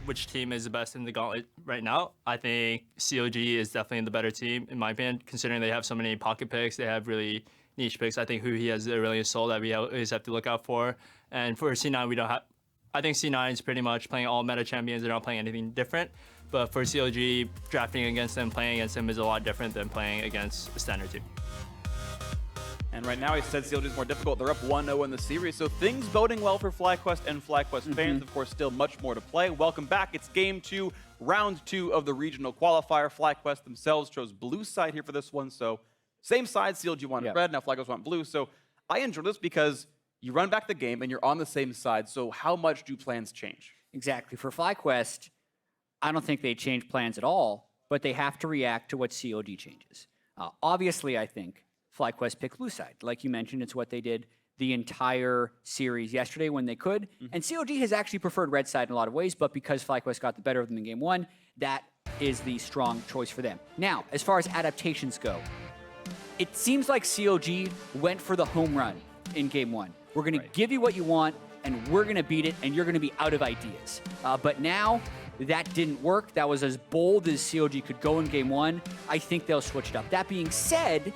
which team is the best in the gauntlet right now, I think CLG is definitely the better team, in my opinion, considering they have so many pocket picks. They have really niche picks. I think Huhi has a really soul that we always have to look out for. And for C9, we don't have... I think C9 is pretty much playing all meta champions. They're not playing anything different. But for CLG, drafting against them, playing against them is a lot different than playing against a standard team. And right now, he said CLG is more difficult. They're up 1-0 in the series, so things boding well for FlyQuest and FlyQuest fans. Of course, still much more to play. Welcome back. It's Game 2, Round 2 of the regional qualifier. FlyQuest themselves chose blue side here for this one, so same side. CLG wanted red, now FlyQuest want blue. So I enjoy this because you run back the game and you're on the same side, so how much do plans change? Exactly. For FlyQuest, I don't think they change plans at all, but they have to react to what COD changes. Obviously, I think FlyQuest picked blue side. Like you mentioned, it's what they did the entire series yesterday when they could. And COG has actually preferred red side in a lot of ways, but because FlyQuest got the better of them in game 1, that is the strong choice for them. Now, as far as adaptations go, it seems like COG went for the home run in game 1. We're going to give you what you want, and we're going to beat it, and you're going to be out of ideas. But now, that didn't work. That was as bold as COG could go in game 1. I think they'll switch it up. That being said,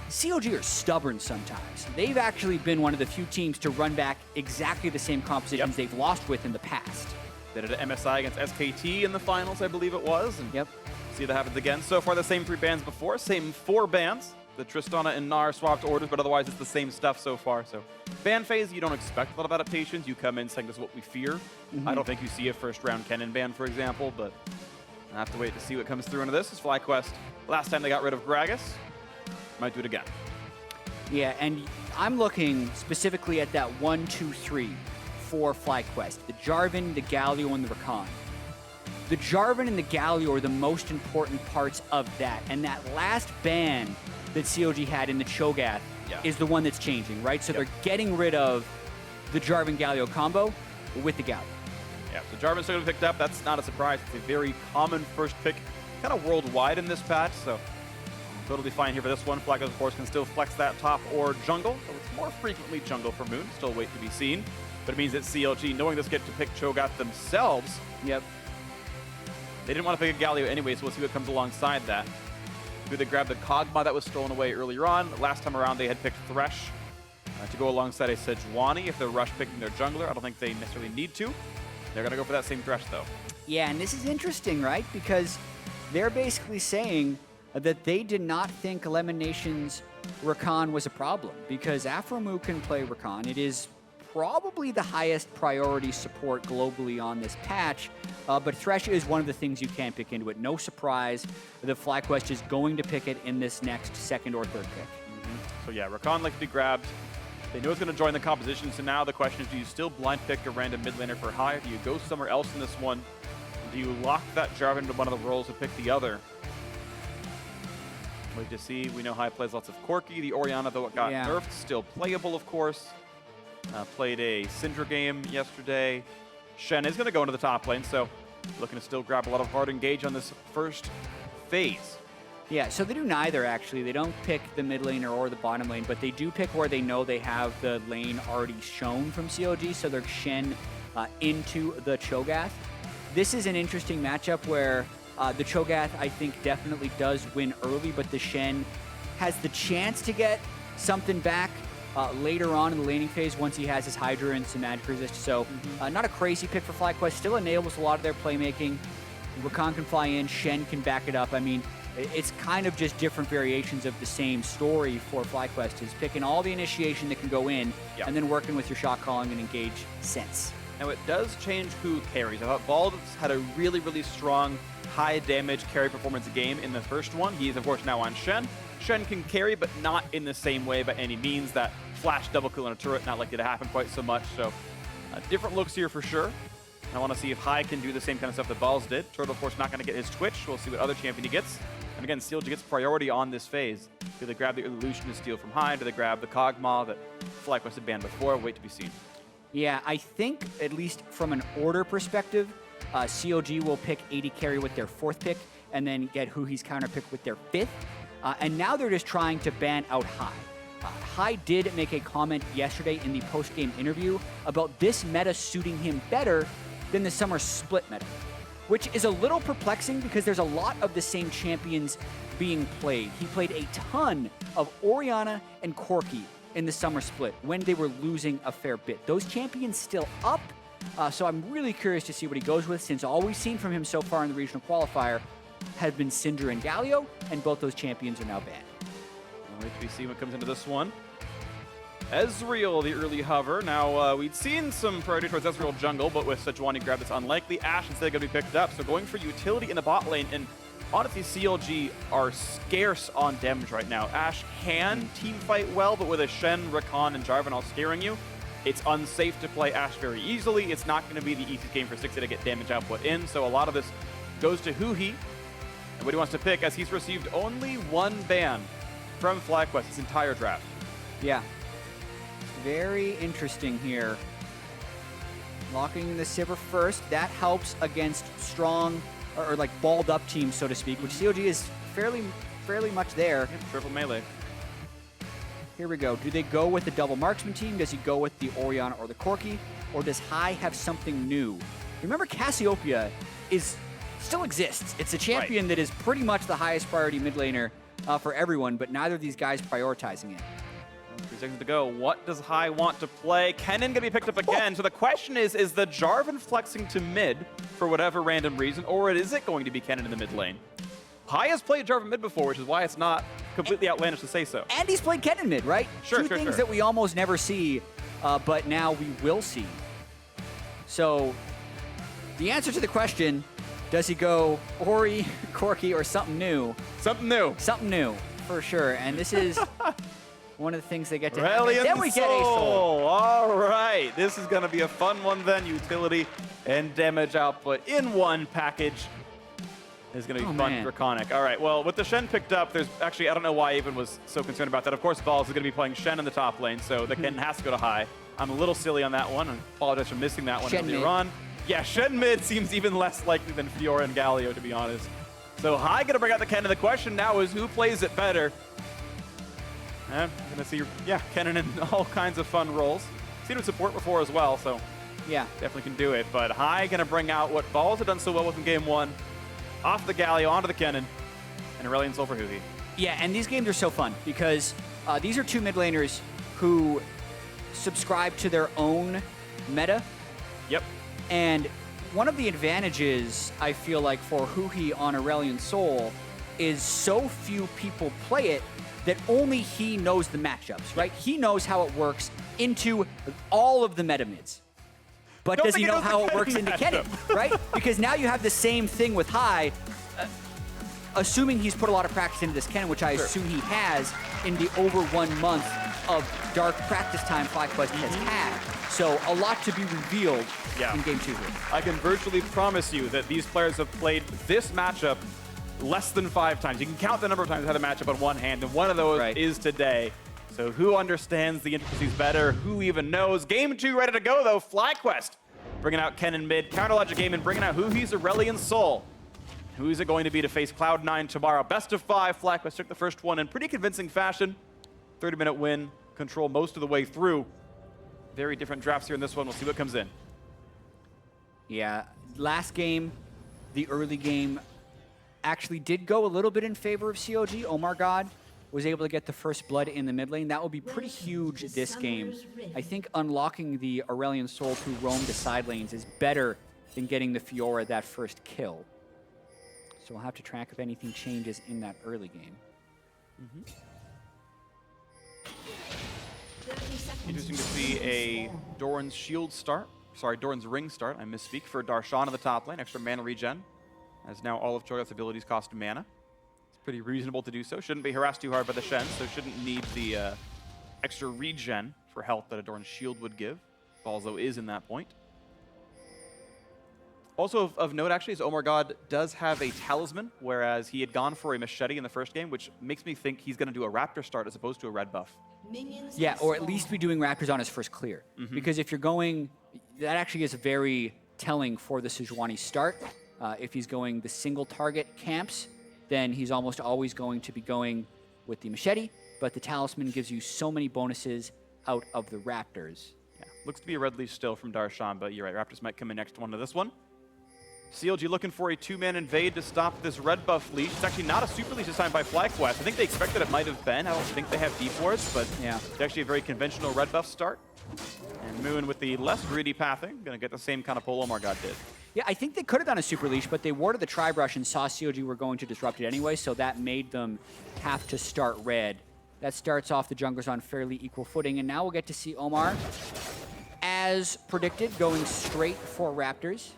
COG are stubborn sometimes. They've actually been one of the few teams to run back exactly the same compositions they've lost with in the past. They did an MSI against SKT in the finals, I believe it was. And see that happens again. So far, the same 3 bans before, same 4 bans. The Tristana and Gnar swapped orders, but otherwise it's the same stuff so far. So ban phase, you don't expect a lot of adaptations. You come in saying this is what we fear. I don't think you see a first round Kennen ban, for example, but I have to wait to see what comes through into this. Is FlyQuest. Last time they got rid of Gragas. Might do it again. Yeah, and I'm looking specifically at that 1, 2, 3 for FlyQuest. The Jarvan, the Galio, and the Rakan. The Jarvan and the Galio are the most important parts of that. And that last ban that COG had in the Cho'Gath is the one that's changing, right? So they're getting rid of the Jarvan-Galio combo with the Galio. Yeah, so Jarvan's still picked up. That's not a surprise. It's a very common first pick, kind of worldwide in this patch, so totally fine here for this one. FlyQuest, of course, can still flex that top or jungle. So it's more frequently jungle for Moon. Still wait to be seen. But it means that CLG, knowing this, get to pick Cho'Gath themselves. Yep. They didn't want to pick a Galio anyway, so we'll see what comes alongside that. Maybe they grabbed the Kog'Maw that was stolen away earlier on. Last time around, they had picked Thresh to go alongside a Sejuani if they're rush picking their jungler. I don't think they necessarily need to. They're going to go for that same Thresh, though. Yeah, and this is interesting, right? Because they're basically saying that they did not think LemonNation's Rakan was a problem, because aphromoo can play Rakan. It is probably the highest priority support globally on this patch, but Thresh is one of the things you can pick into it. No surprise that FlyQuest is going to pick it in this next second or third pick. So yeah, Rakan likes to be grabbed. They know it's going to join the composition, so now the question is, do you still blind pick a random mid laner for high? Do you go somewhere else in this one? Do you lock that Jarvan into one of the roles and pick the other? Wait to see. We know High plays lots of Corki. The Orianna, though it got nerfed, still playable, of course. Played a Syndra game yesterday. Shen is going to go into the top lane, so looking to still grab a lot of hard engage on this first phase. Yeah, so they do neither, actually. They don't pick the mid laner or the bottom lane, but they do pick where they know they have the lane already shown from COG, so they're Shen into the Cho'Gath. This is an interesting matchup where the Cho'Gath, I think, definitely does win early, but the Shen has the chance to get something back later on in the laning phase once he has his Hydra and some magic resist. So not a crazy pick for FlyQuest. Still enables a lot of their playmaking. Rakan can fly in. Shen can back it up. I mean, it's kind of just different variations of the same story for FlyQuest, is picking all the initiation that can go in and then working with your shot calling and engage sense. Now, it does change who carries. I thought Bald had a really, really strong high damage carry performance game in the first one. He's, of course, now on Shen. Shen can carry, but not in the same way by any means. That flash double kill on a turret, not likely to happen quite so much. So different looks here for sure. I want to see if High can do the same kind of stuff that Balls did. Turtle, of course, not going to get his Twitch. We'll see what other champion he gets. And again, CLG gets priority on this phase. Do they grab the Illusion to steal from High? Do they grab the Kog'Maw that FlyQuest had banned before? Wait to be seen. Yeah, I think, at least from an order perspective, CLG will pick 80 carry with their 4th pick, and then get Huhi's counter pick with their 5th. And now they're just trying to ban out High. High did make a comment yesterday in the post-game interview about this meta suiting him better than the summer split meta. which is a little perplexing because there's a lot of the same champions being played. He played a ton of Orianna and Corki in the summer split when they were losing a fair bit. Those champions still up, so I'm really curious to see what he goes with, since all we've seen from him so far in the regional qualifier have been Syndra and Galio, and both those champions are now banned. We'll wait to see what comes into this one. Ezreal, the early hover. Now, we'd seen some priority towards Ezreal jungle, but with Sejuani grab, it's unlikely. Ashe instead going to be picked up, so going for utility in the bot lane, and honestly, CLG are scarce on damage right now. Ashe can team fight well, but with a Shen, Rakan, and Jarvan all scaring you, it's unsafe to play Ashe very easily. It's not going to be the easiest game for Stixxay to get damage output in, so a lot of this goes to Huhi, and what he wants to pick, as he's received only one ban from FlyQuest his entire draft. Yeah. Very interesting here. Locking in the Sivir first, that helps against strong, or like balled up teams, so to speak, which CLG is fairly much there. Yep, triple melee. Here we go. Do they go with the double marksman team? Does he go with the Orianna or the Corki? Or does High have something new? Remember, Cassiopeia still exists. It's a champion that is pretty much the highest priority mid laner for everyone, but neither of these guys prioritizing it. 3 seconds to go. What does High want to play? Kennen gonna be picked up again. So the question is the Jarvan flexing to mid for whatever random reason, or is it going to be Kennen in the mid lane? High has played Jarvan mid before, which is why it's not completely outlandish to say so. And he's played Kennen mid, right? Sure, Two things that we almost never see, but now we will see. So the answer to the question, does he go Ori, Corki, or something new? Something new. Something new, for sure. And this is one of the things they get to Aurelion then we get a soul. All right. This is going to be a fun one then. Utility and damage output in one package is going to be fun, draconic. All right. Well, with the Shen picked up, there's actually, I don't know why I even was so concerned about that. Of course, Balls is going to be playing Shen in the top lane, so the Kennen has to go to High. I'm a little silly on that one. I apologize for missing that one earlier on. Yeah, Shen mid seems even less likely than Fiora and Galio, to be honest. So High going to bring out the Kennen. The question now is who plays it better? I'm going to see, Kennen in all kinds of fun roles. Seen him support before as well, so yeah, definitely can do it. But High going to bring out what Balls have done so well with in game 1. Off the Galio, onto the Kennen, and Aurelion Soul for Huhi. Yeah, and these games are so fun because these are two mid laners who subscribe to their own meta. Yep. And one of the advantages, I feel like, for Huhi on Aurelion Soul is so few people play it that only he knows the matchups, right? He knows how it works into all of the meta mids. But does he know how it works into Kennen, right? Because now you have the same thing with High, assuming he's put a lot of practice into this Kennen, which I assume he has in the over 1 month of dark practice time FlyQuest has had. So a lot to be revealed in game 2 here. I can virtually promise you that these players have played this matchup less than 5 times. You can count the number of times they've had a matchup on one hand, and one of those is today. So who understands the intricacies better? Who even knows? Game 2 ready to go, though. FlyQuest bringing out Kennen mid. Counter logic game and bringing out Huhi's Aurelion Soul. Who is it going to be to face Cloud9 tomorrow? Best of 5. FlyQuest took the first one in pretty convincing fashion. 30-minute win. Control most of the way through. Very different drafts here in this one. We'll see what comes in. Yeah, last game, the early game, actually did go a little bit in favor of CLG. OmarGod was able to get the first blood in the mid lane. That will be pretty huge this game. I think unlocking the Aurelion Soul to roam the side lanes is better than getting the Fiora that first kill. So we'll have to track if anything changes in that early game. Interesting to see a Doran's shield start. Sorry, Doran's ring start. I misspeak. For Darshan in the top lane. Extra mana regen. As now all of Cho'Gath's abilities cost mana. It's pretty reasonable to do so. Shouldn't be harassed too hard by the Shen, so shouldn't need the extra regen for health that a Doran's shield would give. Balzo is in that point. Also of note, actually, is OmarGod does have a talisman, whereas he had gone for a machete in the first game, which makes me think he's going to do a raptor start as opposed to a red buff. Yeah, or at least be doing Raptors on his first clear. Because if you're going, that actually is very telling for the Sejuani start. If he's going the single target camps, then he's almost always going to be going with the machete, but the talisman gives you so many bonuses out of the Raptors. Yeah, looks to be a red leaf still from Darshan, but you're right, Raptors might come in next one to this one. CLG looking for a 2-man invade to stop this red buff leash. It's actually not a super leash this time by FlyQuest. I think they expected it might have been. I don't think they have deep wards, but yeah, it's actually a very conventional red buff start. And Moon with the less greedy pathing, gonna get the same kind of pull OmarGod did. Yeah, I think they could have done a super leash, but they warded the tri-brush and saw CLG were going to disrupt it anyway, so that made them have to start red. That starts off the junglers on fairly equal footing, and now we'll get to see Omar, as predicted, going straight for Raptors.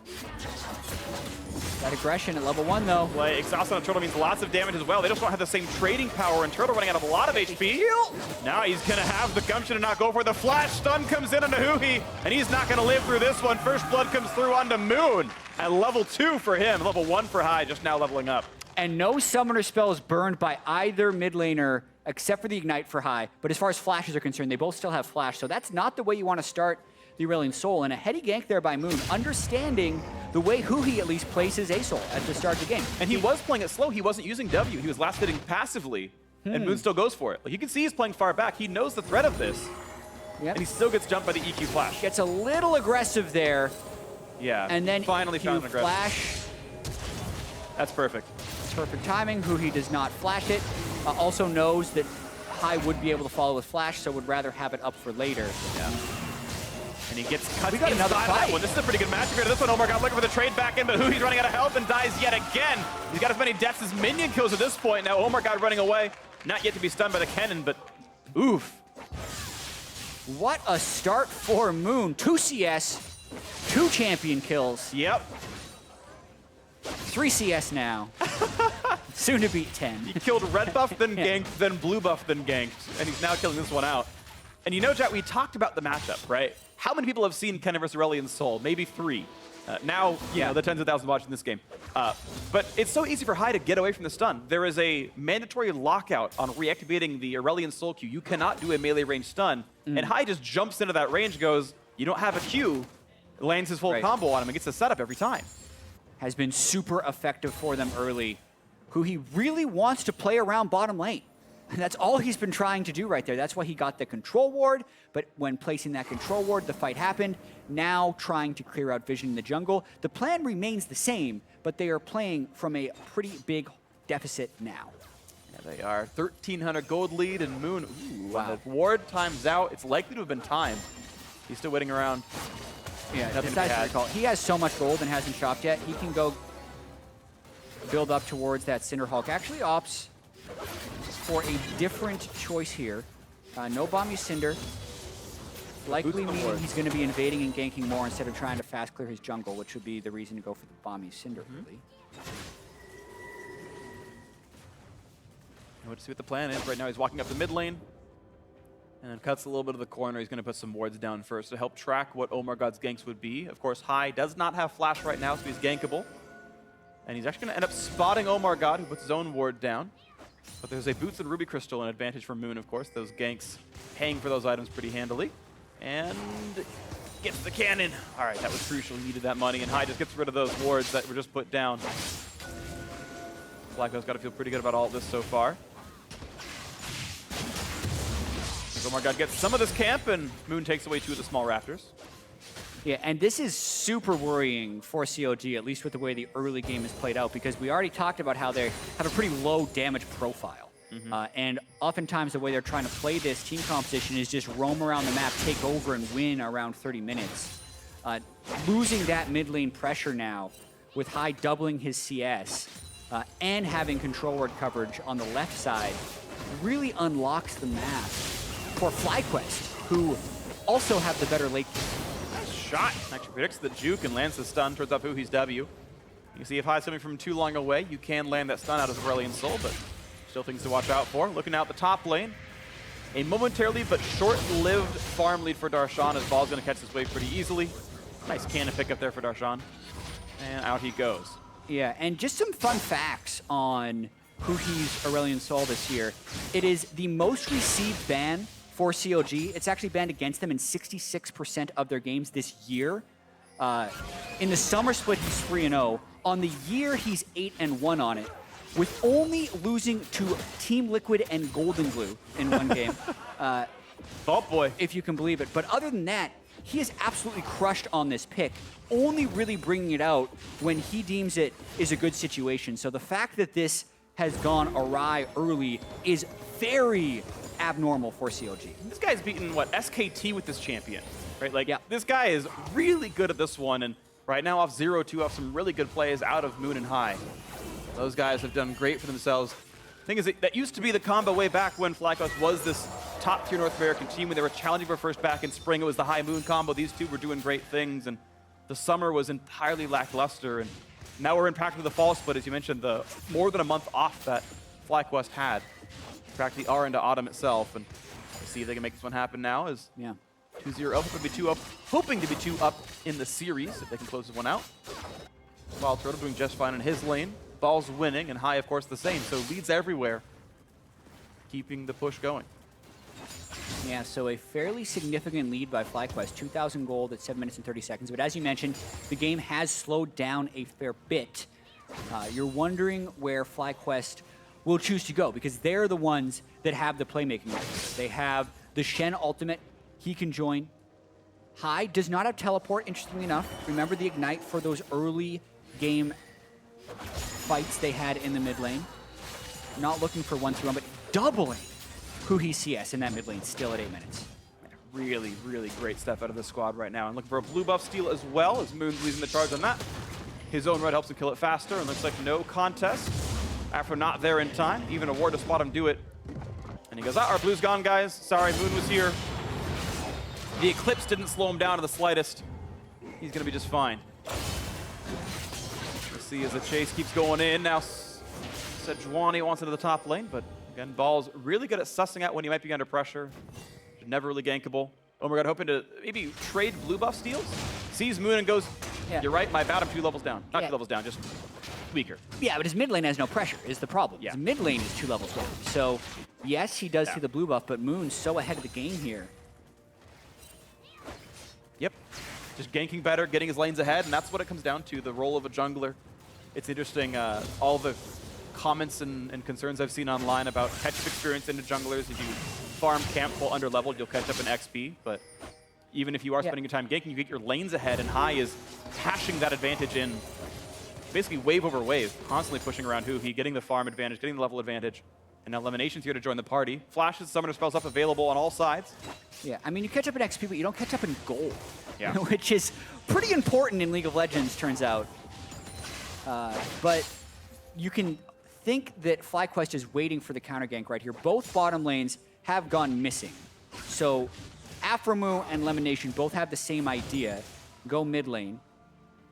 That aggression at level 1, though. Well, exhaust on a Turtle means lots of damage as well. They just don't have the same trading power, and Turtle running out of a lot of HP. Now he's gonna have the gumption to not go for the flash. Stun comes in onto Huhi, and he's not gonna live through this one. First blood comes through onto Moon at level 2 for him. Level 1 for High, just now leveling up. And no summoner spells burned by either mid laner except for the Ignite for High. But as far as flashes are concerned, they both still have flash, so that's not the way you want to start the Aurelion Sol. And a heady gank there by Moon, understanding the way Huhi at least plays his A-Sol at the start of the game. And he was playing it slow. He wasn't using W. He was last hitting passively, and Moon still goes for it. Like, you can see he's playing far back. He knows the threat of this, Yep. and he still gets jumped by the EQ flash. Gets a little aggressive there, Yeah, and then finally found an aggressive. flash. That's perfect. Perfect timing. Huhi does not flash it. Also knows that High would be able to follow with flash, so would rather have it up for later. Yeah. And he gets cut We got another inside that fight. one. This is a pretty good matchup here. This one, OmarGod looking for the trade back in, but Huhi's running out of health and dies yet again. He's got as many deaths as minion kills at this point. Now OmarGod running away. Not yet to be stunned by the cannon, but oof. What a start for Moon. 2 CS, 2 champion kills, Yep. 3 CS now. Soon to beat 10. He killed red buff, then ganked, then blue buff, then ganked. And he's now killing this one out. And you know, Jack, we talked about the matchup, right? How many people have seen Ken vs. Aurelion Sol? Maybe 3. Now, you know, the tens of thousands watching this game. But it's so easy for High to get away from the stun. There is a mandatory lockout on reactivating the Aurelion Sol Q. You cannot do a melee range stun. And High just jumps into that range, goes, you don't have a Q, lands his full combo on him and gets the setup every time. Has been super effective for them early. Huhi really wants to play around bottom lane. And that's all he's been trying to do right there. That's why he got the control ward, but when placing that control ward, the fight happened. Now trying to clear out vision in the jungle. The plan remains the same, but they are playing from a pretty big deficit now. Yeah, they are. 1,300 gold lead, and Moon, ooh, Wow. when the ward times out, it's likely to have been timed. He's still waiting around. Yeah, Nothing to be besides the had. recall, he has so much gold and hasn't shopped yet. He can go build up towards that Cinderhulk. Actually opts for a different choice here. No Bomby Cinder. Likely Boots the meaning ward. he's going to be invading and ganking more instead of trying to fast clear his jungle, which would be the reason to go for the Bomby Cinder early. Let's see what the plan is. Right now he's walking up the mid lane. And then cuts a little bit of the corner. He's going to put some wards down first to help track what OmarGod's ganks would be. Of course, High does not have flash right now, so he's gankable. And he's actually going to end up spotting OmarGod, who puts his own ward down. But there's a Boots and Ruby Crystal, an advantage for Moon, of course. Those ganks paying for those items pretty handily. And gets the cannon. All right, that was crucial. He needed that money. And High just gets rid of those wards that were just put down. FlyQuest's got to feel pretty good about all of this so far. OmarGod gets some of this camp, and Moon takes away 2 of the small raptors. Yeah, and this is super worrying for CLG, at least with the way the early game is played out, because we already talked about how they have a pretty low damage profile. And oftentimes the way they're trying to play this team composition is just roam around the map, take over, and win around 30 minutes. Losing that mid lane pressure now, with High doubling his CS, and having control ward coverage on the left side, really unlocks the map for FlyQuest, who also have the better late game. Nice shot. Actually predicts the juke and lands the stun towards up Huhi's W. You see if High's coming from too long away, you can land that stun out of Aurelion Sol, but still things to watch out for. Looking out the top lane, a momentarily but short-lived farm lead for Darshan, as Ball's going to catch this wave pretty easily. Nice cannon pick up there for Darshan. And out he goes. Yeah, and just some fun facts on Huhi's Aurelion Sol this year. It is the most received ban for CLG. It's actually banned against them in 66% of their games this year. In the summer split, he's 3-0. On the year, he's 8-1 on it, with only losing to Team Liquid and Golden Glue in one game. Vault Boy. If you can believe it. But other than that, he is absolutely crushed on this pick, only really bringing it out when he deems it is a good situation. So the fact that this has gone awry early is very abnormal for CLG. This guy's beaten, what, SKT with this champion, right? Like, Yeah. this guy is really good at this one, and right now off 0-2, off some really good plays out of Moon and High. Those guys have done great for themselves. Thing is, that used to be the combo way back when FlyQuest was this top-tier North American team when they were challenging for first back in spring. It was the High Moon combo. These two were doing great things, and the summer was entirely lackluster, and now we're in practically the fall split, as you mentioned, the more than a month off that FlyQuest had. Practically are into autumn itself, and we'll see if they can make this one happen now. As 2-0 up, hoping to be 2 up, hoping to be 2 up in the series if they can close this one out. WildTurtle doing just fine in his lane. Ball's winning, and High, of course, the same. So leads everywhere, keeping the push going. Yeah, so a fairly significant lead by FlyQuest, 2,000 gold at 7 minutes and 30 seconds. But as you mentioned, the game has slowed down a fair bit. You're wondering where FlyQuest will choose to go, because they're the ones that have the playmaking rights. They have the Shen ultimate. He can join. High does not have teleport, interestingly enough. Remember the Ignite for those early game fights they had in the mid lane. Not looking for 1-3-1, but doubling Huhi CS in that mid lane still at 8 minutes. Really, really great stuff out of this squad right now. And looking for a blue buff steal as well, as Moon's leading the charge on that. His own red helps him kill it faster, and looks like no contest. Afro not there in time, even a ward to spot him do it. And he goes, our blue's gone, guys. Sorry, Moon was here. The Eclipse didn't slow him down to the slightest. He's gonna be just fine. We'll see as the chase keeps going in. Now, Sejuani wants into the top lane, but again, Ball's really good at sussing out when he might be under pressure. Never really gankable. OmarGod hoping to maybe trade blue buff steals. Sees Moon and goes, you're right, my bad, I'm 2 levels down. Not 2 levels down, just weaker. Yeah, but his mid lane has no pressure, is the problem. His mid lane is 2 levels down. So, yes, he does see the blue buff, but Moon's so ahead of the game here. Yep, just ganking better, getting his lanes ahead, and that's what it comes down to, the role of a jungler. It's interesting, all the comments and concerns I've seen online about catch-up experience into junglers. If you farm camp while under-leveled, you'll catch up in XP, but even if you are spending your time ganking, you get your lanes ahead, and High is hashing that advantage in basically wave over wave, constantly pushing around Huhi, getting the farm advantage, getting the level advantage. And now LemonNation's here to join the party. Flashes, summoner spells up available on all sides. Yeah, I mean, you catch up in XP, but you don't catch up in gold, Yeah. which is pretty important in League of Legends, turns out. But you can think that FlyQuest is waiting for the counter gank right here. Both bottom lanes have gone missing. So aphromoo and LemonNation both have the same idea. Go mid lane.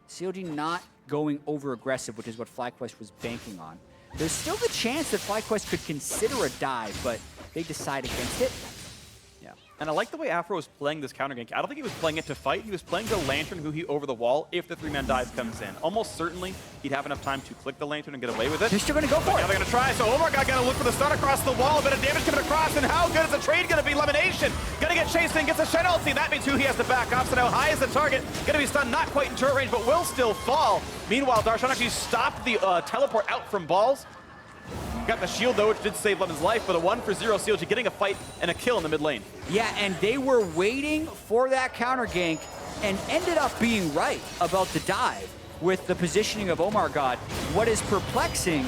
CLG not going over aggressive, which is what FlyQuest was banking on. There's still the chance that FlyQuest could consider a dive, but they decide against it. Yeah, and I like the way Afro was playing this counter gank. I don't think he was playing it to fight. He was playing to lantern Huhi over the wall if the 3-man dive comes in. Almost certainly he'd have enough time to click the lantern and get away with it. They're still going to go for it. Now they're going to try. So OmarGod got to look for the stun across the wall. A bit of damage coming across, and how good is the trade going to be? LemonNation going to get chased in, gets a Shen ulti. That means Huhi has to back off. So now High is the target. Going to be stunned, not quite in turret range, but will still fall. Meanwhile, Darshan actually stopped the teleport out from Balls. Got the shield though, which did save Lemon's life, but a 1-for-0 CLG getting a fight and a kill in the mid lane. Yeah, and they were waiting for that counter gank and ended up being right about the dive with the positioning of OmarGod. What is perplexing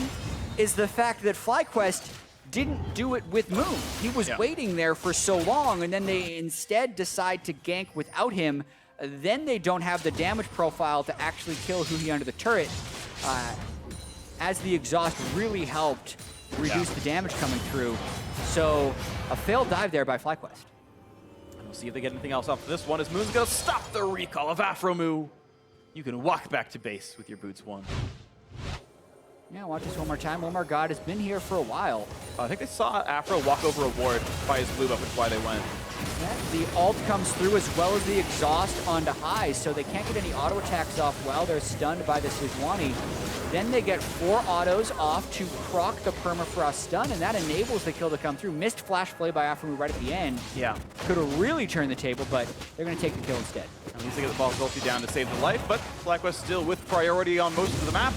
is the fact that FlyQuest didn't do it with Moon. He was waiting there for so long, and then they instead decide to gank without him. Then they don't have the damage profile to actually kill Huhi under the turret. As the exhaust really helped reduce the damage coming through. So a failed dive there by FlyQuest. We'll see if they get anything else off this one as Moon's going to stop the recall of aphromoo. You can walk back to base with your boots one. Yeah, watch this one more time. OmarGod has been here for a while. I think they saw Afro walk over a ward by his blue buff, which is why they went. Yeah, the ult comes through as well as the exhaust onto High, so they can't get any auto attacks off while they're stunned by the Sejuani. Then they get 4 autos off to proc the permafrost stun, and that enables the kill to come through. Missed flash play by aphromoo right at the end. Yeah. Could have really turned the table, but they're going to take the kill instead. At least they get the Ball's ulti down to save the life, but FlyQuest still with priority on most of the map.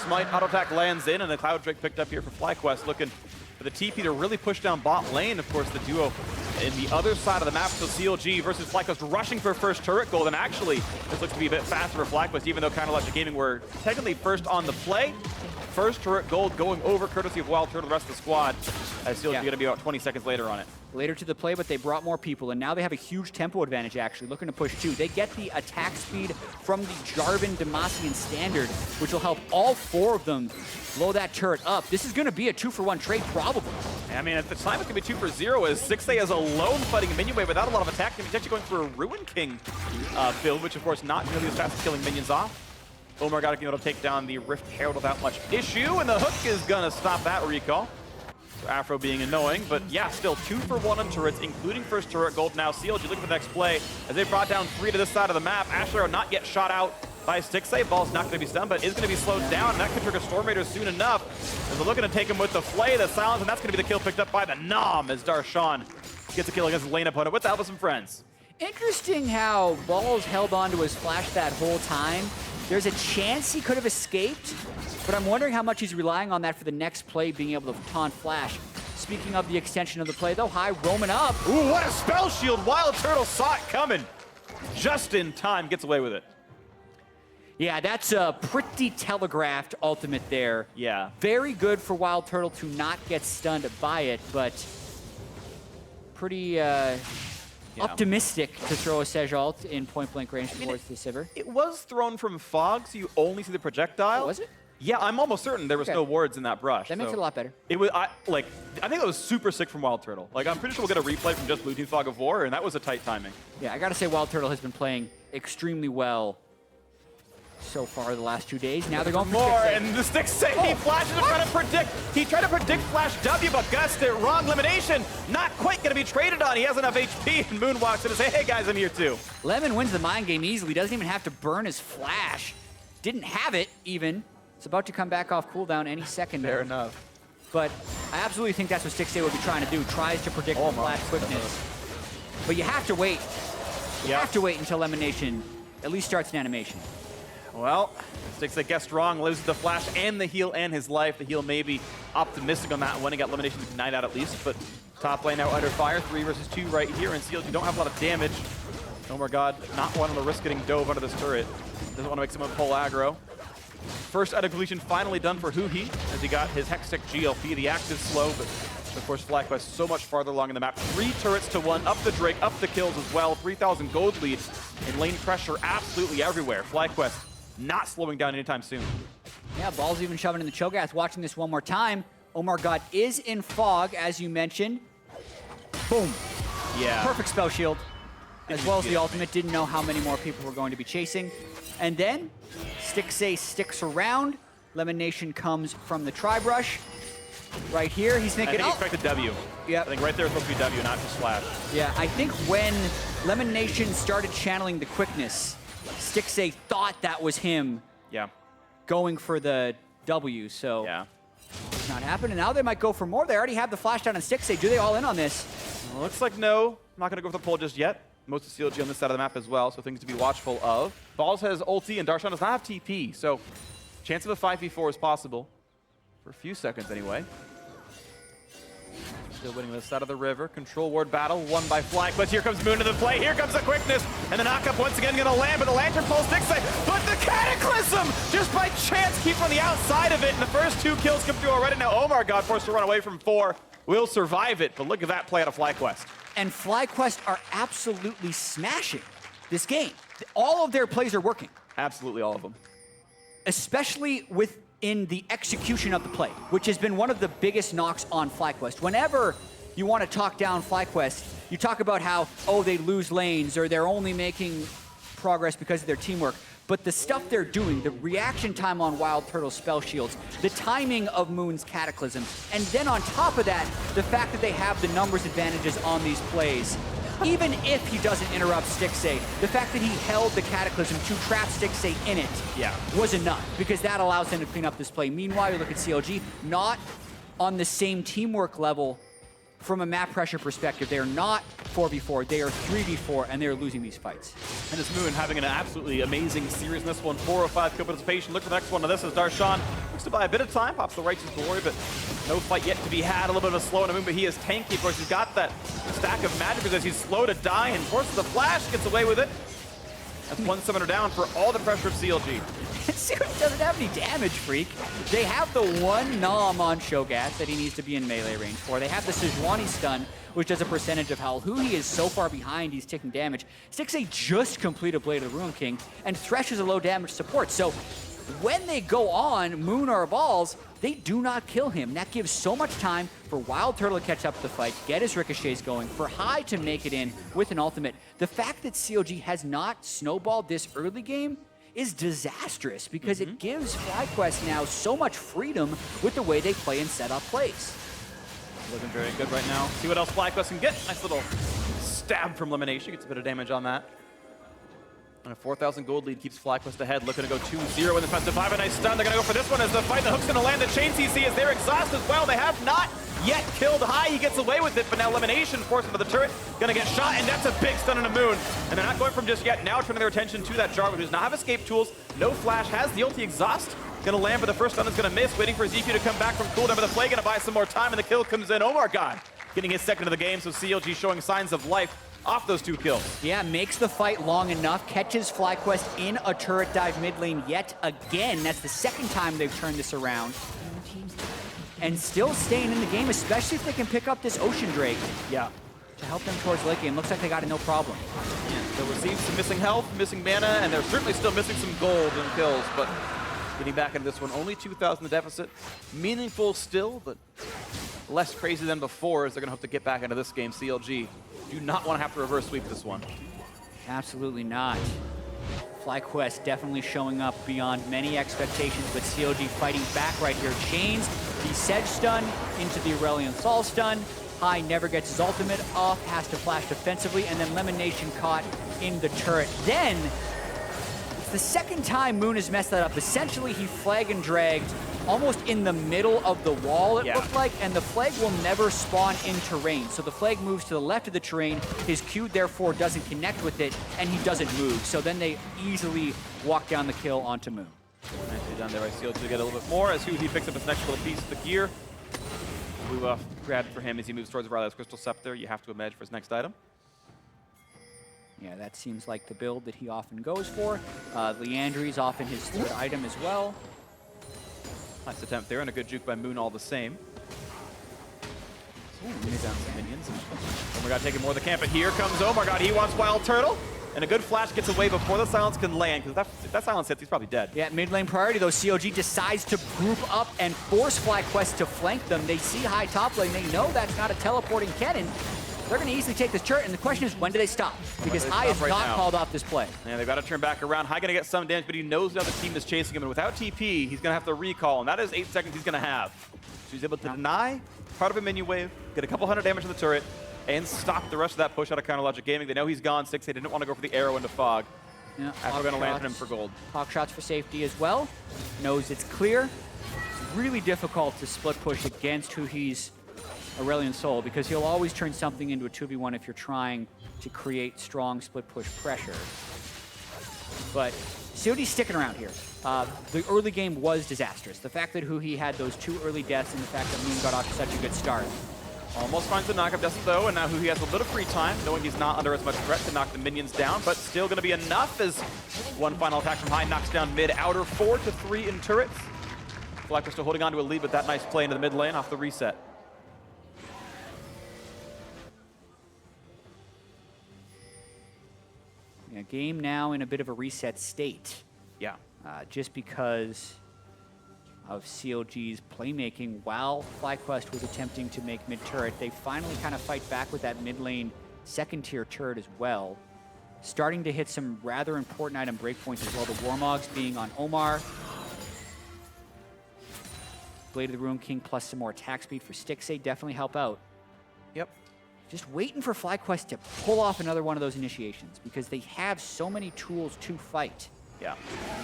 Smite auto attack lands in, and the Cloud Drake picked up here for FlyQuest, looking for the TP to really push down bot lane. Of course, the duo in the other side of the map, so CLG versus FlyQuest rushing for first turret gold, and actually, this looks to be a bit faster for FlyQuest, even though Counter-Logic Gaming were technically first on the play. First turret gold going over courtesy of WildTurtle, the rest of the squad, as CLG going to be about 20 seconds later on it. Later to the play, but they brought more people, and now they have a huge tempo advantage, actually, looking to push 2. They get the attack speed from the Jarvan Demacian standard, which will help all 4 of them blow that turret up. This is going to be a 2-for-1 trade, probably. I mean, at the time, it's going to be 2-for-0, as Stixxay is alone fighting a minion wave without a lot of attack. He's actually going for a Ruin King build, which, of course, not nearly as fast as killing minions off. OmarGod being able to take down the Rift Herald without much issue, and the hook is going to stop that recall. So Afro being annoying, but yeah, still 2-for-1 on turrets, including first turret gold. Now CLG looking for the next play as they brought down 3 to this side of the map. Asher not yet shot out by Stixxay. Ball's not going to be stunned, but is going to be slowed down, and that could trigger Storm Raider soon enough. As they're looking to take him with the Flay, the silence, and that's going to be the kill picked up by the Nom as Darshan gets a kill against his lane opponent with the help of some friends. Interesting how Balls held on to his flash that whole time. There's a chance he could have escaped, but I'm wondering how much he's relying on that for the next play, being able to taunt flash. Speaking of the extension of the play, though, High roaming up. Ooh, what a spell shield! WildTurtle saw it coming. Just in time, gets away with it. Yeah, that's a pretty telegraphed ultimate there. Yeah. Very good for WildTurtle to not get stunned by it, but pretty optimistic to throw a Sej ult in point-blank range towards the Sivir. It was thrown from fog, so you only see the projectile. Oh, was it? Yeah, I'm almost certain there was no wards in that brush. That makes it a lot better. It was, I think that was super sick from WildTurtle. Like, I'm pretty sure we'll get a replay from just Blue Team Fog of War, and that was a tight timing. Yeah, I gotta say WildTurtle has been playing extremely well so far the last 2 days. Now they're going for more, Stixxay. and the Stixxay, he flashes and trying to predict. He tried to predict Flash W, but guessed it wrong. LemonNation, not quite going to be traded on. He has enough HP, and Moon walks in and says, hey guys, I'm here too. Lemon wins the mind game easily. Doesn't even have to burn his flash. Didn't have it, even. It's about to come back off cooldown any second. Fair enough. But I absolutely think that's what Stixxay would be trying to do. Tries to predict the flash quickness. But you have to wait. You have to wait until LemonNation at least starts an animation. Well, Stixxay guessed wrong, loses the flash and the heal and his life. The heal may be optimistic on that one. He got LemonNation to ignite out at least, but top lane now under fire. 3 versus 2 right here, and CLG don't have a lot of damage. OmarGod not wanting to risk getting dove under this turret. Doesn't want to make someone pull aggro. First out of completion finally done for Huhi, as he got his Hextech GLP, the active slow, but of course FlyQuest so much farther along in the map. 3 turrets to 1, up the Drake, up the kills as well. 3,000 gold lead, and lane pressure absolutely everywhere. FlyQuest not slowing down anytime soon. Yeah, Ball's even shoving in the Cho'Gath. Watching this one more time. OmarGod is in fog, as you mentioned. Boom. Yeah. Perfect spell shield. As well as the ultimate. Didn't know how many more people were going to be chasing. And then Stixxay sticks around. LemonNation comes from the tri-brush. Right here, he's thinking, I think he expected W. Yeah. I think right there is supposed to be W, not just Flash. Yeah, I think when LemonNation started channeling the quickness, Stixxay thought that was him going for the W, so it's not happening. Now they might go for more. They already have the flash down on Stixxay. Do they all in on this? Well, looks like no. I'm not going to go for the pull just yet. Most of CLG on this side of the map as well, so things to be watchful of. Balls has ulti, and Darshan does not have TP, so chance of a 5v4 is possible. For a few seconds, anyway. Still winning this side of the river. Control ward battle won by FlyQuest. Here comes Moon to the play. Here comes the quickness. And the knockup once again going to land, but the Lantern pulls Stixxay. But the Cataclysm, just by chance, keeps on the outside of it. And the first 2 kills come through already. Now OmarGod forced to run away from 4. Will survive it, but look at that play out of FlyQuest. And FlyQuest are absolutely smashing this game. All of their plays are working. Absolutely all of them. Especially within the execution of the play, which has been one of the biggest knocks on FlyQuest. Whenever you want to talk down FlyQuest, you talk about how, oh, they lose lanes or they're only making progress because of their teamwork. But the stuff they're doing, the reaction time on WildTurtle spell shields, the timing of Moon's Cataclysm, and then on top of that, the fact that they have the numbers advantages on these plays. Even if he doesn't interrupt Stixxay, the fact that he held the Cataclysm to trap Stixxay in it was enough, because that allows them to clean up this play. Meanwhile, you look at CLG, not on the same teamwork level from a map pressure perspective. They are not 4v4, they are 3v4, and they're losing these fights. And it's Moon having an absolutely amazing series in this one. 405 kill participation. Look for the next one. Now this is Darshan. Looks to buy a bit of time, pops the Righteous Glory, but No fight yet to be had. A little bit of a slow on the move, but he is tanky. Of course, he's got that stack of magic because he's slow to die and forces the flash, gets away with it. That's one summoner down for all the pressure of CLG. CLG doesn't have any damage, Freak. They have the one Nom on Shogat that he needs to be in melee range for. They have the Sejuani stun, which does a percentage of health. Huhi is so far behind, he's taking damage. Stixxay just completed Blade of the Ruin King, and Thresh is a low damage support. So when they go on Moon or Balls, they do not kill him. That gives so much time for WildTurtle to catch up to the fight, get his ricochets going, for High to make it in with an ultimate. The fact that CLG has not snowballed this early game is disastrous because it gives FlyQuest now so much freedom with the way they play and set up plays. Looking very good right now. See what else FlyQuest can get. Nice little stab from LemonNation. Gets a bit of damage on that. And a 4,000 gold lead keeps FlyQuest ahead. Looking to go 2-0 in the best of 5. A nice stun. They're going to go for this one as the fight. The hook's going to land. The chain CC is there. Exhaust as well. They have not yet killed High. He gets away with it, but now LemonNation forced him to the turret. Going to get shot, and that's a big stun on the Moon. And they're not going from just yet. Now turning their attention to that Jar, who does not have escape tools. No flash. Has the ulti Exhaust. Going to land, but the first stun is going to miss. Waiting for ZQ to come back from cooldown, but the Flay going to buy some more time, and the kill comes in. OmarGod getting his second of the game, so CLG showing signs of life off those 2 kills. Yeah, makes the fight long enough, catches FlyQuest in a turret dive mid lane yet again. That's the second time they've turned this around. And still staying in the game, especially if they can pick up this Ocean Drake. Yeah. To help them towards late game. Looks like they got it no problem. Yeah, they'll receive some missing health, missing mana, and they're certainly still missing some gold in kills, but getting back into this one, only 2,000 the deficit. Meaningful still, but less crazy than before as they're going to have to get back into this game. CLG do not want to have to reverse sweep this one. Absolutely not. FlyQuest definitely showing up beyond many expectations, but CLG fighting back right here. Chains the Sedge stun into the Aurelion Sol stun. High never gets his ultimate off, has to flash defensively, and then LemonNation caught in the turret. Then, it's the second time Moon has messed that up. Essentially, he flag and dragged almost in the middle of the wall, it looked like, and the flag will never spawn in terrain. So the flag moves to the left of the terrain, his Q therefore doesn't connect with it, and he doesn't move. So then they easily walk down the kill onto Moon. Nicely done there by CLG to get a little bit more as Huhi picks up his next little piece of the gear. Blue buff grabbed for him as he moves towards Riley's Crystal Scepter. You have to imagine for his next item. Yeah, that seems like the build that he often goes for. Leandry's often his third item as well. Nice attempt there, and a good juke by Moon all the same. He's down some minions. OmarGod taking more of the camp, but here comes OmarGod. He wants WildTurtle, and a good flash gets away before the silence can land, because if that silence hits, he's probably dead. Yeah, mid lane priority, though. CLG decides to group up and force FlyQuest to flank them. They see High top lane. They know that's not a teleporting cannon. They're going to easily take this turret, and the question is, when do they stop? Because High is not called off this play. Yeah, they've got to turn back around. High going to get some damage, but he knows now the team is chasing him, and without TP, he's going to have to recall, and that is 8 seconds he's going to have. So he's able to deny part of a minion wave, get a couple hundred damage to the turret, and stop the rest of that push out of Counter Logic Gaming. They know he's gone. Stixxay didn't want to go for the arrow into Fog. Yeah, after we're going to land him for gold. Hawk shots for safety as well. Knows it's clear. It's really difficult to split push against Huhi's Aurelion Sol because he'll always turn something into a 2v1 if you're trying to create strong split push pressure. But COD's sticking around here. The early game was disastrous. The fact that Huhi had those 2 early deaths and the fact that Moon got off to such a good start. Almost finds the knockup Destin though, and now Huhi has a little free time, knowing he's not under as much threat to knock the minions down, but still going to be enough as one final attack from High knocks down mid outer 4 to 3 in turrets. FlyQuest still holding on to a lead with that nice play into the mid lane off the reset. Yeah, game now in a bit of a reset state. Yeah. Just because of CLG's playmaking while FlyQuest was attempting to make mid-turret. They finally kind of fight back with that mid-lane second-tier turret as well. Starting to hit some rather important item breakpoints as well. The Warmogs being on Omar. Blade of the Ruin King plus some more attack speed for Stixxay definitely help out. Yep. Just waiting for FlyQuest to pull off another one of those initiations because they have so many tools to fight. Yeah.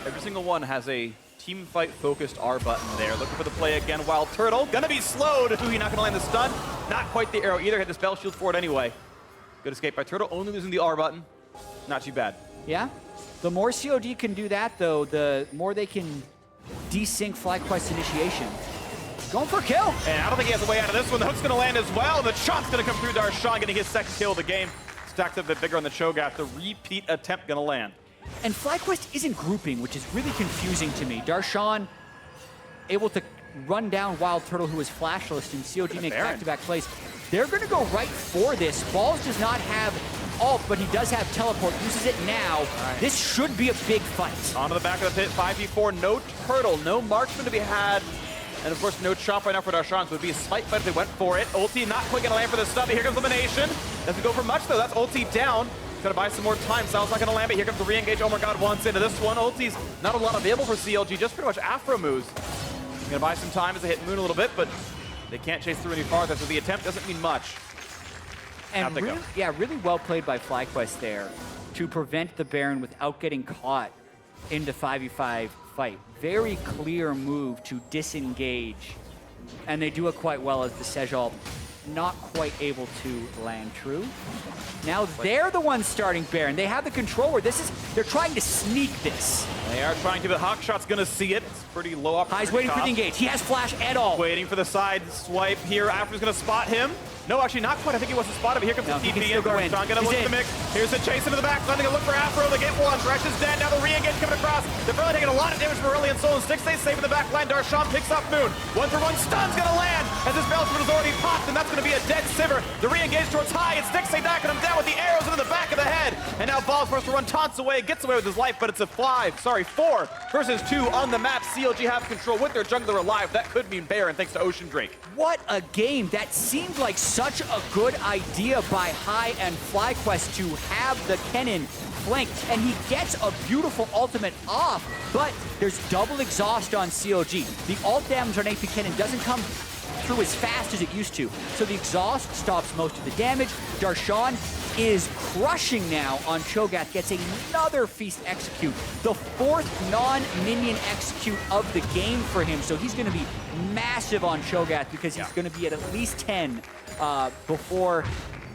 Every single one has a team fight focused R button there. Looking for the play again. WildTurtle gonna be slowed. Huhi not gonna land the stun. Not quite the arrow either. Hit the spell shield for it anyway. Good escape by Turtle. Only losing the R button. Not too bad. Yeah. The more COD can do that, though, the more they can desync FlyQuest initiation. Going for a kill. And I don't think he has a way out of this one. The hook's going to land as well. The shot's going to come through Darshan, getting his second kill of the game. Stacked up a bit bigger on the Cho'Gath. The repeat attempt going to land. And FlyQuest isn't grouping, which is really confusing to me. Darshan able to run down WildTurtle, who is flashless, and COG make back-to-back plays. They're going to go right for this. Balls does not have ult, but he does have teleport. Uses it now. Right. This should be a big fight. Onto the back of the pit, 5v4, no turtle, no marksman to be had. And of course, no chop right now for Darshan, so it would be a spite fight if they went for it. Ulti not quite gonna land for the stun, but here comes LemonNation. Doesn't go for much though, that's ulti down. Gotta buy some more time, Sal's not gonna land, but here comes the re-engage. OmarGod once into this one. Ulti's not a lot available for CLG, just pretty much aphromoos. Gonna buy some time as they hit Moon a little bit, but they can't chase through any farther, so the attempt doesn't mean much. And really well played by FlyQuest there to prevent the Baron without getting caught into 5v5 fight. Very clear move to disengage, and they do it quite well as the Sejal not quite able to land true. Now they're the ones starting Baron. They have the controller. They're trying to sneak this. They are trying to, but Hawkshot's gonna see it. It's pretty low up. High's waiting for the engage. He has flash at all. Waiting for the side swipe here. After's gonna spot him. No, actually not quite. I think he wasn't spotted, but here comes the TP in. Darshan gonna look at the mix. Here's a chase into the back. Landing a look for Aphro. They get one. Thresh is dead. Now the re-engage coming across. They're really taking a lot of damage from Aurelion Sol and Stixxay saving the back line. Darshan picks up Moon. 1-for-1 stun's gonna land as his Belchman is already popped, and that's gonna be a dead Sivir. The re-engage towards High, and Stixxay knocking him down with the arrows into the back of the head. And now Ball's forced to run taunts away, gets away with his life, but it's a 4 versus 2 on the map. CLG have control with their jungler alive. That could mean Baron thanks to Ocean Drake. What a game. That seemed like such a good idea by High and FlyQuest to have the Kennen flanked, and he gets a beautiful ultimate off, but there's double exhaust on CLG. The ult damage on AP Kennen doesn't come through as fast as it used to, so the exhaust stops most of the damage. Darshan is crushing now on Cho'Gath, gets another feast execute, the 4th non-minion execute of the game for him, so he's going to be massive on Cho'Gath because he's going to be at least 10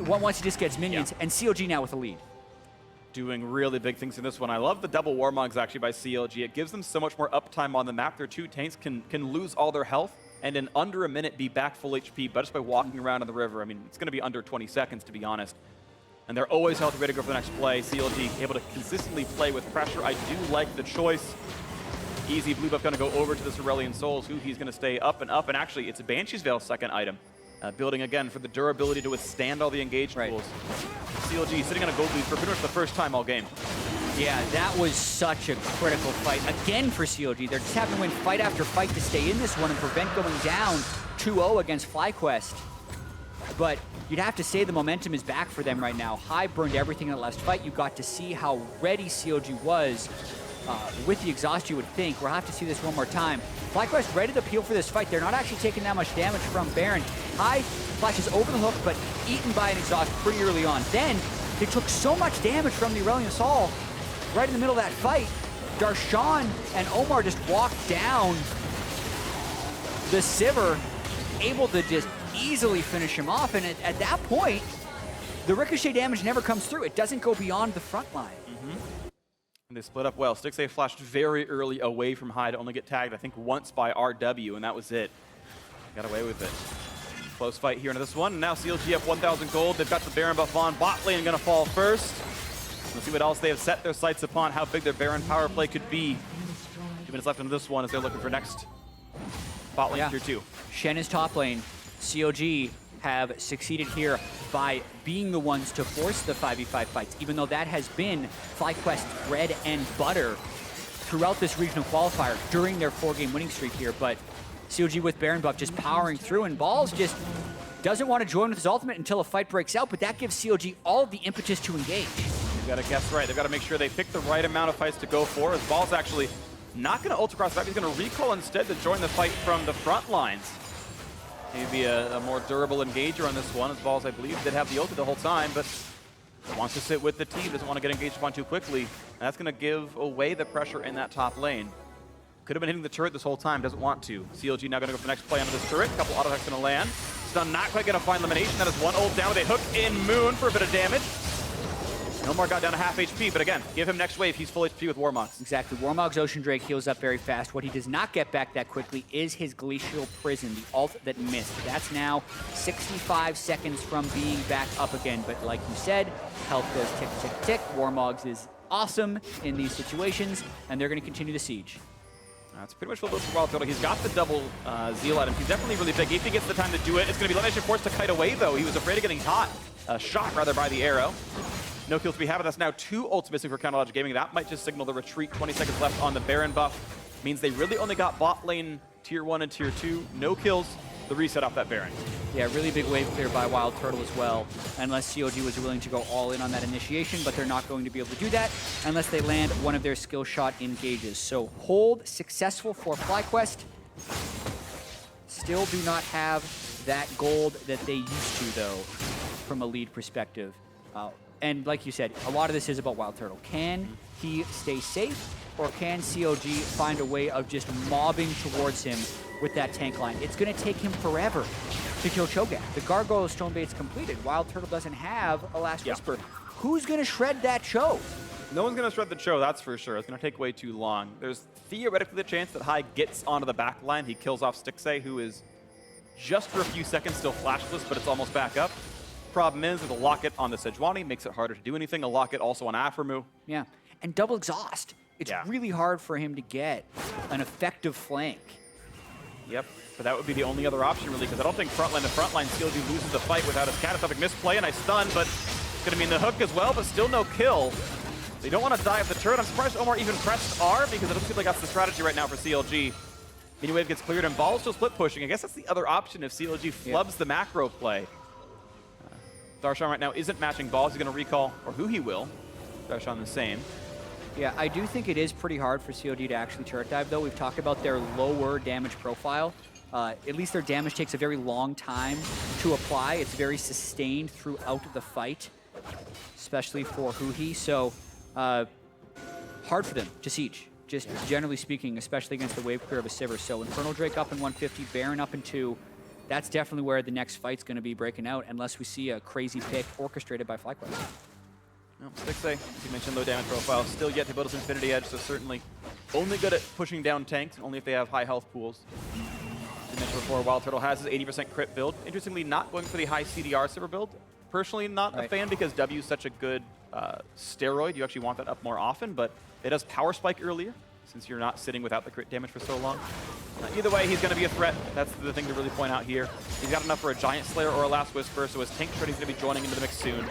once he just gets minions, and CLG now with a lead. Doing really big things in this one. I love the double Warmogs actually by CLG. It gives them so much more uptime on the map. Their 2 tanks can lose all their health and in under a minute be back full HP, but just by walking around in the river. I mean, it's going to be under 20 seconds to be honest. And they're always healthy, ready to go for the next play. CLG able to consistently play with pressure. I do like the choice. Easy blue buff going to go over to this Aurelion Souls. Huhi's going to stay up, and actually it's a Banshee's Veil's second item. Building again for the durability to withstand all the engaged tools. CLG sitting on a gold lead for pretty much the first time all game. Yeah, that was such a critical fight. Again for CLG, they're just having to win fight after fight to stay in this one and prevent going down 2-0 against FlyQuest. But you'd have to say the momentum is back for them right now. High burned everything in the last fight. You got to see how ready CLG was with the exhaust, you would think. We'll have to see this one more time. FlyQuest ready to peel for this fight. They're not actually taking that much damage from Baron. High flashes over the hook, but eaten by an exhaust pretty early on. Then they took so much damage from the Aurelion Sol right in the middle of that fight. Darshan and Omar just walked down the Sivir, able to just easily finish him off. And at that point, the ricochet damage never comes through. It doesn't go beyond the front line. And they split up well. Stixxay flashed very early away from High to only get tagged, I think, once by RW, and that was it. Got away with it. Close fight here into this one. And now CLG up 1,000 gold. They've got the Baron buff on. Bot lane going to fall first. Let's see what else they have set their sights upon, how big their Baron power play could be. 2 minutes left into this one as they're looking for next bot lane tier 2. Shen is top lane. CLG have succeeded here by being the ones to force the 5v5 fights, even though that has been FlyQuest's bread and butter throughout this regional qualifier during their 4-game winning streak here. But CLG with Baron buff just powering through, and Balls just doesn't want to join with his ultimate until a fight breaks out, but that gives CLG all of the impetus to engage. They've got to guess right. They've got to make sure they pick the right amount of fights to go for, as Balls actually not going to ult across the back. He's going to recall instead to join the fight from the front lines. Maybe a more durable engager on this one, as Balls, I believe, did have the ulti the whole time, but wants to sit with the team, doesn't want to get engaged upon too quickly. And that's going to give away the pressure in that top lane. Could have been hitting the turret this whole time, doesn't want to. CLG now going to go for the next play onto this turret. Couple auto attacks going to land. Stun not quite going to find LemonNation. That is one ult down with a hook in Moon for a bit of damage. OmarGod down to half HP, but again, give him next wave. He's full HP with Warmogs. Exactly. Warmog's Ocean Drake heals up very fast. What he does not get back that quickly is his Glacial Prison, the ult that missed. That's now 65 seconds from being back up again. But like you said, health does tick, tick, tick. Warmogs is awesome in these situations, and they're going to continue the siege. That's pretty much what looks for WildTurtle. He's got the double Zeal at him. He's definitely really big. If he gets the time to do it, it's going to be LemonNation forced to kite away, though. He was afraid of getting shot rather by the arrow. No kills to be had, but that's now 2 ults missing for Chronologic Gaming. That might just signal the retreat. 20 seconds left on the Baron buff. Means they really only got bot lane tier 1 and tier 2. No kills. The reset off that Baron. Yeah, really big wave clear by WildTurtle as well, unless CLG was willing to go all in on that initiation, but they're not going to be able to do that unless they land one of their skill shot engages. So hold successful for FlyQuest. Still do not have that gold that they used to, though, from a lead perspective. And like you said, a lot of this is about WildTurtle. Can he stay safe, or can CLG find a way of just mobbing towards him with that tank line? It's going to take him forever to kill Cho'Gath. The Gargoyle Stone Bait's completed. WildTurtle doesn't have a Last Whisper. Who's going to shred that Cho? No one's going to shred the Cho, that's for sure. It's going to take way too long. There's theoretically the chance that Huhi gets onto the back line. He kills off Stixxay, who is just for a few seconds still flashless, but it's almost back up. Problem is, with a locket on the Sejuani, makes it harder to do anything. A locket also on aphromoo. Yeah, and double exhaust. It's really hard for him to get an effective flank. Yep, but that would be the only other option, really, because I don't think frontline to frontline CLG loses the fight without his catastrophic misplay, and I stun, but it's going to be in the hook as well, but still no kill. They don't want to die at the turret. I'm surprised Omar even pressed R, because it doesn't seem like that's the strategy right now for CLG. Mini wave gets cleared, and Ball's still split pushing. I guess that's the other option if CLG flubs the macro play. Darshan right now isn't matching Balls. He's going to recall, or Huhi will. Darshan the same. Yeah, I do think it is pretty hard for COD to actually turret dive, though. We've talked about their lower damage profile. At least their damage takes a very long time to apply. It's very sustained throughout the fight, especially for Huhi. So hard for them to siege, just generally speaking, especially against the wave clear of a Sivir. So Infernal Drake up in 150, Baron up in 2. That's definitely where the next fight's going to be breaking out, unless we see a crazy pick orchestrated by FlyQuest. No, Stixxay, as you mentioned, low damage profile, still yet to build his Infinity Edge, so certainly only good at pushing down tanks, only if they have high health pools. As you mentioned before, WildTurtle has his 80% crit build. Interestingly, not going for the high CDR Sivir build. Personally, not a fan, because W is such a good steroid. You actually want that up more often, but it does power spike earlier, since you're not sitting without the crit damage for so long. Either way, he's going to be a threat. That's the thing to really point out here. He's got enough for a Giant Slayer or a Last Whisper, so his tank shredding's going to be joining into the mix soon.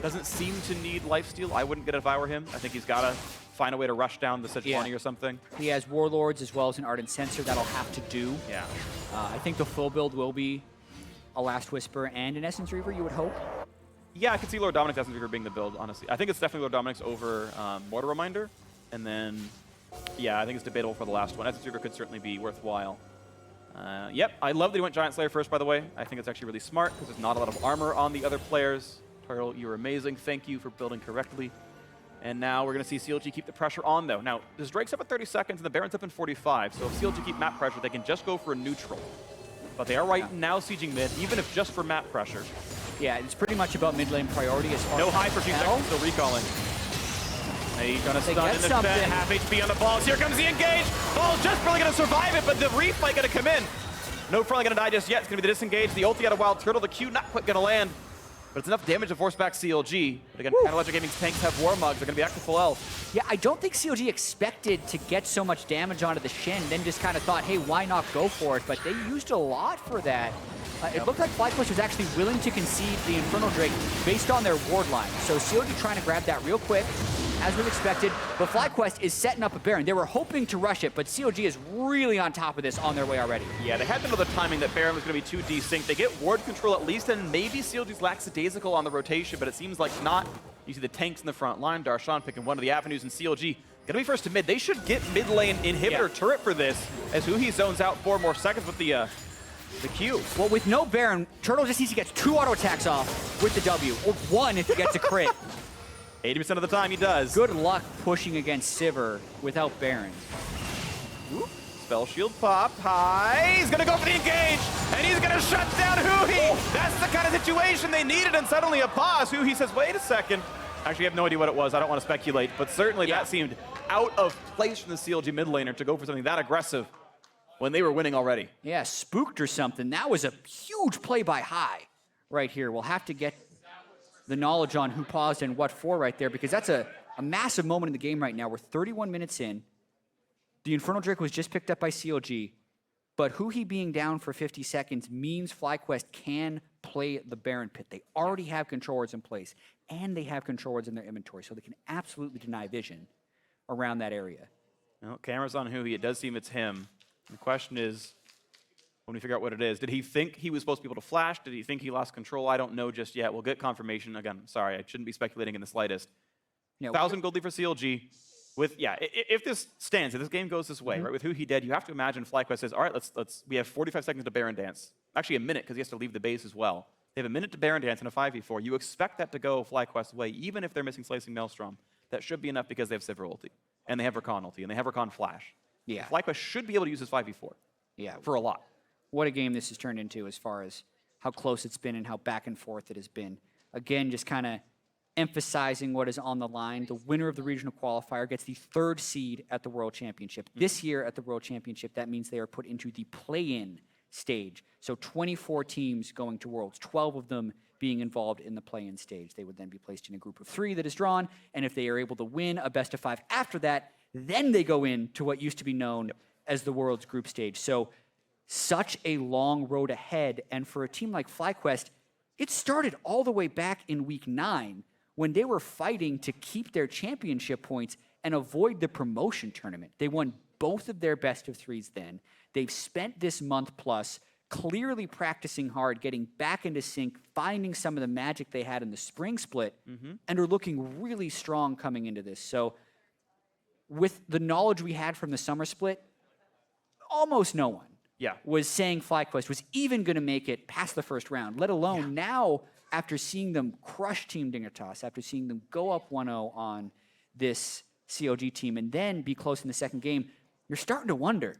Doesn't seem to need lifesteal. I wouldn't get it if I were him. I think he's got to find a way to rush down the Sejuani or something. He has Warlords as well as an Ardent Sensor. That'll have to do. Yeah. I think the full build will be a Last Whisper and an Essence Reaver, you would hope. Yeah, I could see Lord Dominic's Essence Reaver being the build, honestly. I think it's definitely Lord Dominic's over Mortar Reminder. And then, yeah, I think it's debatable for the last one. Essence Reaver could certainly be worthwhile. Yep, I love that he went Giant Slayer first, by the way. I think it's actually really smart, because there's not a lot of armor on the other players. Turtle, you're amazing. Thank you for building correctly. And now we're going to see CLG keep the pressure on, though. Now, this Drake's up at 30 seconds, and the Baron's up in 45. So if CLG keep map pressure, they can just go for a neutral. But they are right now sieging mid, even if just for map pressure. Yeah, it's pretty much about mid lane priority as far No as high for a few seconds, still recalling. He's going to stun in the defend, half HP on the Balls. Here comes the engage. Ball's just barely going to survive it, but the refight going to come in. No Frontline going to die just yet. It's going to be the disengage. The ulti out of WildTurtle. The Q not quite going to land. But it's enough damage to force back CLG. But again, Analyst Gaming's tanks have Warmogs. They're going to be back to full health. Yeah, I don't think CLG expected to get so much damage onto the Shen, then just kind of thought, hey, why not go for it? But they used a lot for that. It looked like FlyQuest was actually willing to concede the Infernal Drake based on their ward line. So CLG trying to grab that real quick, as was expected. But FlyQuest is setting up a Baron. They were hoping to rush it, but CLG is really on top of this on their way already. Yeah, they had to know the timing that Baron was going to be too desynced. They get ward control at least, and maybe CLG's lackadaisical on the rotation, but it seems like not. You see the tanks in the front line. Darshan picking one of the avenues, and CLG gonna be first to mid. They should get mid lane inhibitor turret for this, as Huhi zones out 4 more seconds with the Q. Well, with no Baron, Turtle just needs to get 2 auto attacks off with the W, or 1 if he gets a crit. 80% of the time he does. Good luck pushing against Sivir without Baron. Whoop. Spell shield pop, high. He's gonna go for the engage, and he's gonna shut down Huhi. That's the kind of situation they needed, and suddenly a pause. Huhi says, wait a second. Actually, I have no idea what it was. I don't want to speculate, but certainly that seemed out of place from the CLG mid laner to go for something that aggressive when they were winning already. Yeah, spooked or something. That was a huge play by High right here. We'll have to get the knowledge on who paused and what for right there, because that's a massive moment in the game right now. We're 31 minutes in. The Infernal Drake was just picked up by CLG, but Huhi being down for 50 seconds means FlyQuest can play the Baron Pit. They already have control wards in place, and they have control wards in their inventory, so they can absolutely deny vision around that area. Well, camera's on Huhi. It does seem it's him. The question is, when we figure out what it is, did he think he was supposed to be able to flash? Did he think he lost control? I don't know just yet. We'll get confirmation. Again, sorry, I shouldn't be speculating in the slightest. 1,000 gold lead for CLG. With if this stands, if this game goes this way, right, with Huhi dead, you have to imagine FlyQuest says, all right, let's we have 45 seconds to Baron Dance. Actually, a minute, because he has to leave the base as well. They have a minute to Baron Dance in a 5v4. You expect that to go FlyQuest's way, even if they're missing Slicing Maelstrom. That should be enough because they have Sivir ulti, and they have Rakan ulti, and they have Rakan flash. Yeah. FlyQuest should be able to use this 5v4. Yeah. For a lot. What a game this has turned into as far as how close it's been and how back and forth it has been. Again, just kind of emphasizing what is on the line. The winner of the regional qualifier gets the 3rd seed at the World Championship. This year at the World Championship, that means they are put into the play-in stage. So 24 teams going to Worlds, 12 of them being involved in the play-in stage. They would then be placed in a group of 3 that is drawn, and if they are able to win a best of 5 after that, then they go into what used to be known as the World's group stage. So such a long road ahead, and for a team like FlyQuest, it started all the way back in week 9 when they were fighting to keep their championship points and avoid the promotion tournament. They won both of their best of 3s then. They've spent this month plus clearly practicing hard, getting back into sync, finding some of the magic they had in the spring split, and are looking really strong coming into this. So with the knowledge we had from the summer split, almost no one was saying FlyQuest was even going to make it past the first round, let alone now, after seeing them crush Team Dignitas, after seeing them go up 1-0 on this CLG team and then be close in the second game, you're starting to wonder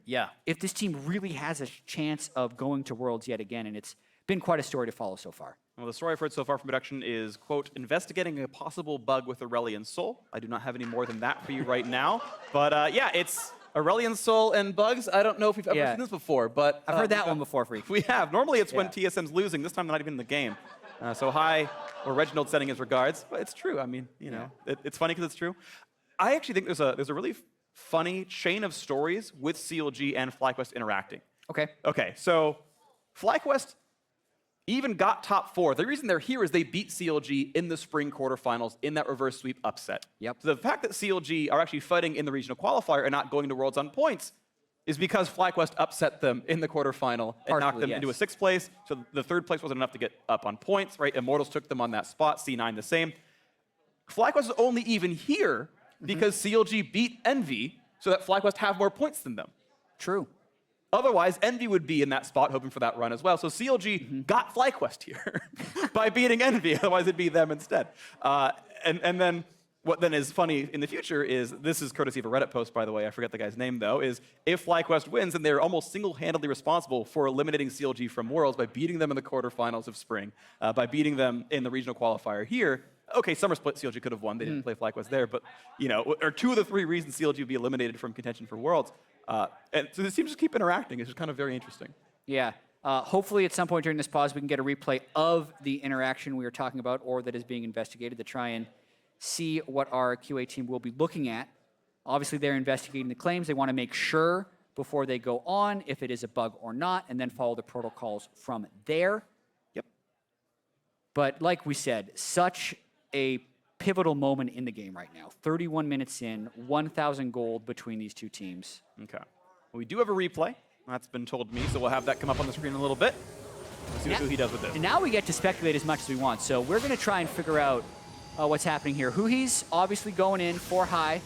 if this team really has a chance of going to Worlds yet again, and it's been quite a story to follow so far. Well, the story I've heard so far from production is, quote, investigating a possible bug with Aurelion Soul. I do not have any more than that for you right now, but yeah, it's Aurelion Soul and bugs. I don't know if we've ever seen this before, but I've heard that one before, Freak. We have. Normally it's when TSM's losing. This time they're not even in the game. So Hi, or Reginald sending his regards. But it's true. I mean, you know, it's funny because it's true. I actually think there's a really funny chain of stories with CLG and FlyQuest interacting. Okay, so FlyQuest even got top 4. The reason they're here is they beat CLG in the spring quarterfinals in that reverse sweep upset. So the fact that CLG are actually fighting in the regional qualifier and not going to Worlds on points is because FlyQuest upset them in the quarterfinal and knocked them into a 6th place. So the 3rd place wasn't enough to get up on points, right? Immortals took them on that spot, C9 the same. FlyQuest is only even here because CLG beat Envy so that FlyQuest have more points than them. True. Otherwise, Envy would be in that spot hoping for that run as well. So CLG got FlyQuest here by beating Envy. Otherwise, it'd be them instead. And then what then is funny in the future is, this is courtesy of a Reddit post, by the way. I forget the guy's name, though, is if FlyQuest wins, then they're almost single-handedly responsible for eliminating CLG from Worlds by beating them in the quarterfinals of spring, by beating them in the regional qualifier here. Okay, summer split, CLG could have won. They didn't play FlyQuest there, but, you know, or 2 of the 3 reasons CLG would be eliminated from contention for Worlds. And so this team just keep interacting. It's just kind of very interesting. Yeah. Hopefully at some point during this pause we can get a replay of the interaction we were talking about or that is being investigated to try and see what our QA team will be looking at. Obviously they're investigating the claims. They want to make sure before they go on if it is a bug or not, and then follow the protocols from there. But like we said, such a pivotal moment in the game right now. 31 minutes in, 1,000 gold between these 2 teams. Okay. Well, we do have a replay. That's been told to me, so we'll have that come up on the screen in a little bit. We'll see what he does with this. And now we get to speculate as much as we want. So we're going to try and figure out what's happening here. Huhi's obviously going in for High.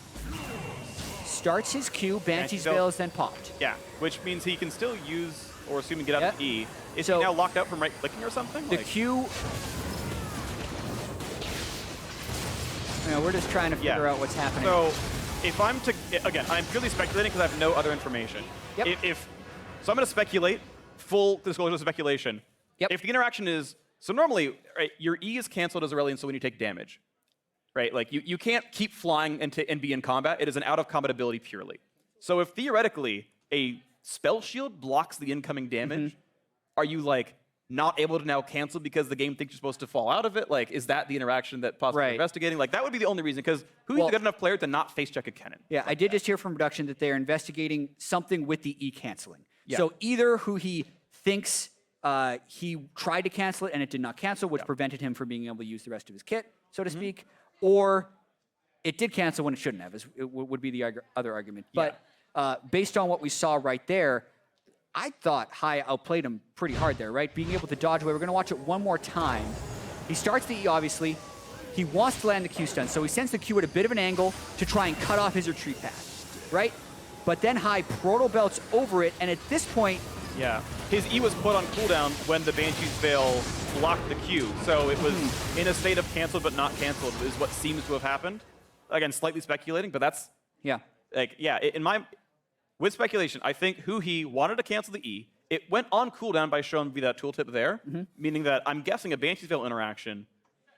Starts his Q. Banshee's Veil is then popped. Yeah, which means he can still use, or assume and get out of E. Is he now locked out from right-clicking or something? The Q... You know, we're just trying to figure out what's happening. So if I'm to... Again, I'm purely speculating because I have no other information. So I'm going to speculate, full disclosure speculation. If the interaction is... So normally, right, your E is canceled as Aurelion, so when you take damage. right? Like you can't keep flying and be in combat. It is an out of combat ability purely. So if theoretically a spell shield blocks the incoming damage, are you like not able to now cancel because the game thinks you're supposed to fall out of it? Like, is that the interaction that possibly investigating? Like, that would be the only reason, because Huhi's a good enough player to not face check a cannon. Yeah, I did just hear from production that they're investigating something with the E canceling. So either Huhi thinks he tried to cancel it and it did not cancel, which prevented him from being able to use the rest of his kit, so to speak, or it did cancel when it shouldn't have, would be the other argument. But based on what we saw right there, I thought Hai outplayed him pretty hard there, right? Being able to dodge away. We're going to watch it one more time. He starts the E, obviously. He wants to land the Q stun, so he sends the Q at a bit of an angle to try and cut off his retreat path, right? But then Hai proto belts over it, and at this point... Yeah, his E was put on cooldown when the Banshee's Veil blocked the Q, so it was in a state of canceled but not canceled is what seems to have happened. Again, slightly speculating, but that's... in my... With speculation, I think Huhi wanted to cancel the E. It went on cooldown by showing me that tooltip there, meaning that I'm guessing a Banshee's Veil interaction,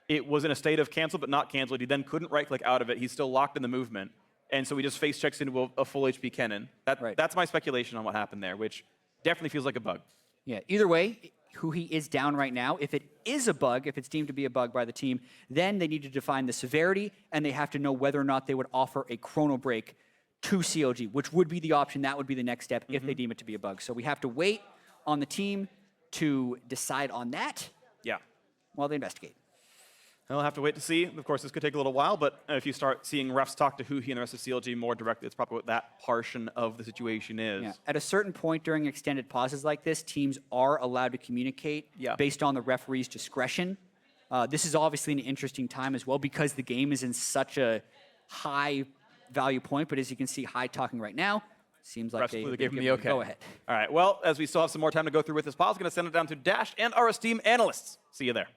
it was in a state of cancel but not canceled. He then couldn't right-click out of it. He's still locked in the movement. And so he just face checks into a full HP cannon. That's my speculation on what happened there, which definitely feels like a bug. Yeah, either way, Huhi is down right now. If it is a bug, if it's deemed to be a bug by the team, then they need to define the severity, and they have to know whether or not they would offer a chrono break to CLG, which would be the option. That would be the next step if they deem it to be a bug. So we have to wait on the team to decide on that while they investigate. I'll have to wait to see. Of course, this could take a little while, but if you start seeing refs talk to Huhi and the rest of CLG more directly, it's probably what that portion of the situation is. Yeah. At a certain point during extended pauses like this, teams are allowed to communicate based on the referee's discretion. This is obviously an interesting time as well because the game is in such a high value point, but as you can see, Hai talking right now, seems like they're giving me okay. Go ahead. All right, well, as we still have some more time to go through with this pause, I'm going to send it down to Dash and our esteemed analysts. See you there.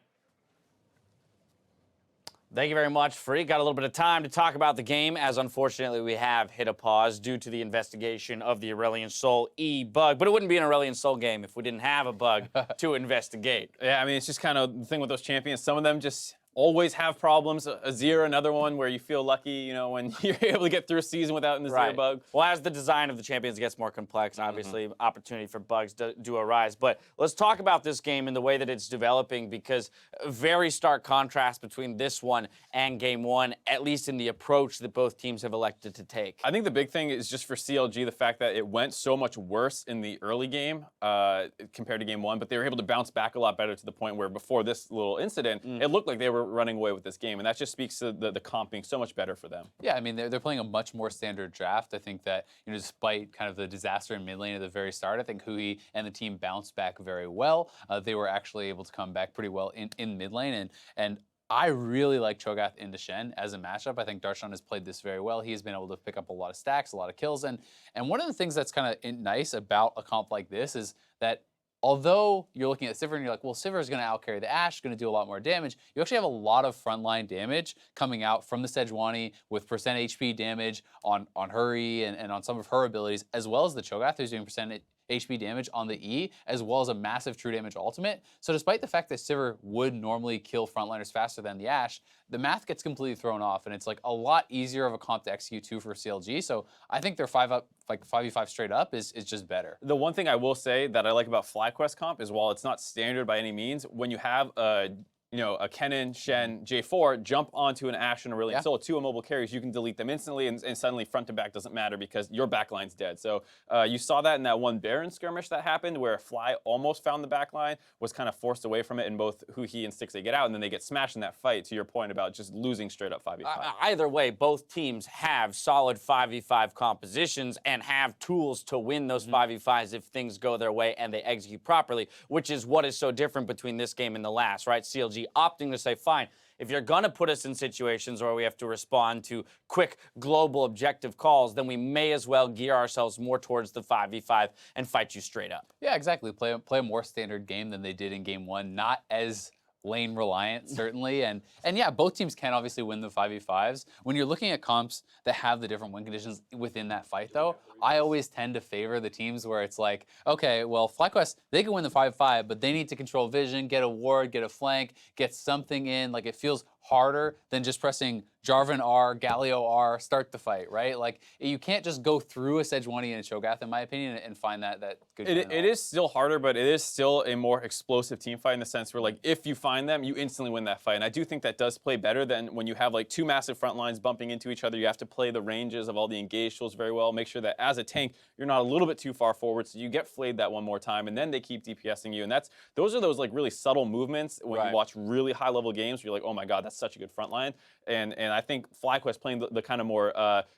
Thank you very much, Free. Got a little bit of time to talk about the game, as unfortunately we have hit a pause due to the investigation of the Aurelion Sol E bug. But it wouldn't be an Aurelion Sol game if we didn't have a bug to investigate. Yeah, I mean, it's just kind of the thing with those champions. Some of them just always have problems. Azir, another one where you feel lucky, you know, when you're able to get through a season without an Azir bug. Well, as the design of the champions gets more complex, obviously opportunity for bugs do arise. But let's talk about this game and the way that it's developing, because a very stark contrast between this one and game one, at least in the approach that both teams have elected to take. I think the big thing is just for CLG, the fact that it went so much worse in the early game compared to game one, but they were able to bounce back a lot better to the point where before this little incident, it looked like they were running away with this game, and that just speaks to the comp being so much better for them. Yeah, I mean, they're playing a much more standard draft. I think that, you know, despite kind of the disaster in mid lane at the very start, I think Huhi and the team bounced back very well. They were actually able to come back pretty well in mid lane, and I really like Cho'Gath into Shen as a matchup. I think Darshan has played this very well. He has been able to pick up a lot of stacks, a lot of kills, and one of the things that's kind of nice about a comp like this is that although you're looking at Sivir and you're like, well, Sivir is going to outcarry the Ashe, going to do a lot more damage, you actually have a lot of frontline damage coming out from the Sejuani with percent HP damage on Huhi and on some of her abilities, as well as the Cho'Gath who's doing percent HP damage on the E, as well as a massive true damage ultimate. So despite the fact that Sivir would normally kill frontliners faster than the Ashe, the math gets completely thrown off, and it's like a lot easier of a comp to execute too for CLG. So I think their 5v5 straight up is just better. The one thing I will say that I like about FlyQuest comp is, while it's not standard by any means, when you have a Kennen, Shen, J4 jump onto an Ashe and Aurelion Sol, two immobile carries, you can delete them instantly, and suddenly front to back doesn't matter because your backline's dead. So you saw that in that one Baron skirmish that happened where Fly almost found the backline, was kind of forced away from it, and both Huhi and Stixxay get out, and then they get smashed in that fight, to your point about just losing straight up 5v5. Either way, both teams have solid 5v5 compositions and have tools to win those 5v5s if things go their way and they execute properly, which is what is so different between this game and the last, right? CLG opting to say, fine, if you're going to put us in situations where we have to respond to quick global objective calls, then we may as well gear ourselves more towards the 5v5 and fight you straight up. Yeah, exactly. Play a more standard game than they did in game one. Not as lane reliant, certainly, and yeah, both teams can obviously win the 5v5s. When you're looking at comps that have the different win conditions within that fight, though, I always tend to favor the teams where it's like, okay, well, FlyQuest, they can win the 5v5, but they need to control vision, get a ward, get a flank, get something in. Like, it feels harder than just pressing Jarvan R, Galio R, start the fight, right? Like, you can't just go through a Sejuani and a Cho'Gath, in my opinion, and find that good. It is still harder, but it is still a more explosive team fight in the sense where, like, if you find them, you instantly win that fight. And I do think that does play better than when you have, like, two massive front lines bumping into each other. You have to play the ranges of all the engaged tools very well. Make sure that as a tank, you're not a little bit too far forward, so you get flayed that one more time, and then they keep DPSing you. And those are those, like, really subtle movements when you watch really high-level games where you're like, oh my god, that's such a good front line. And I think FlyQuest playing the kind of more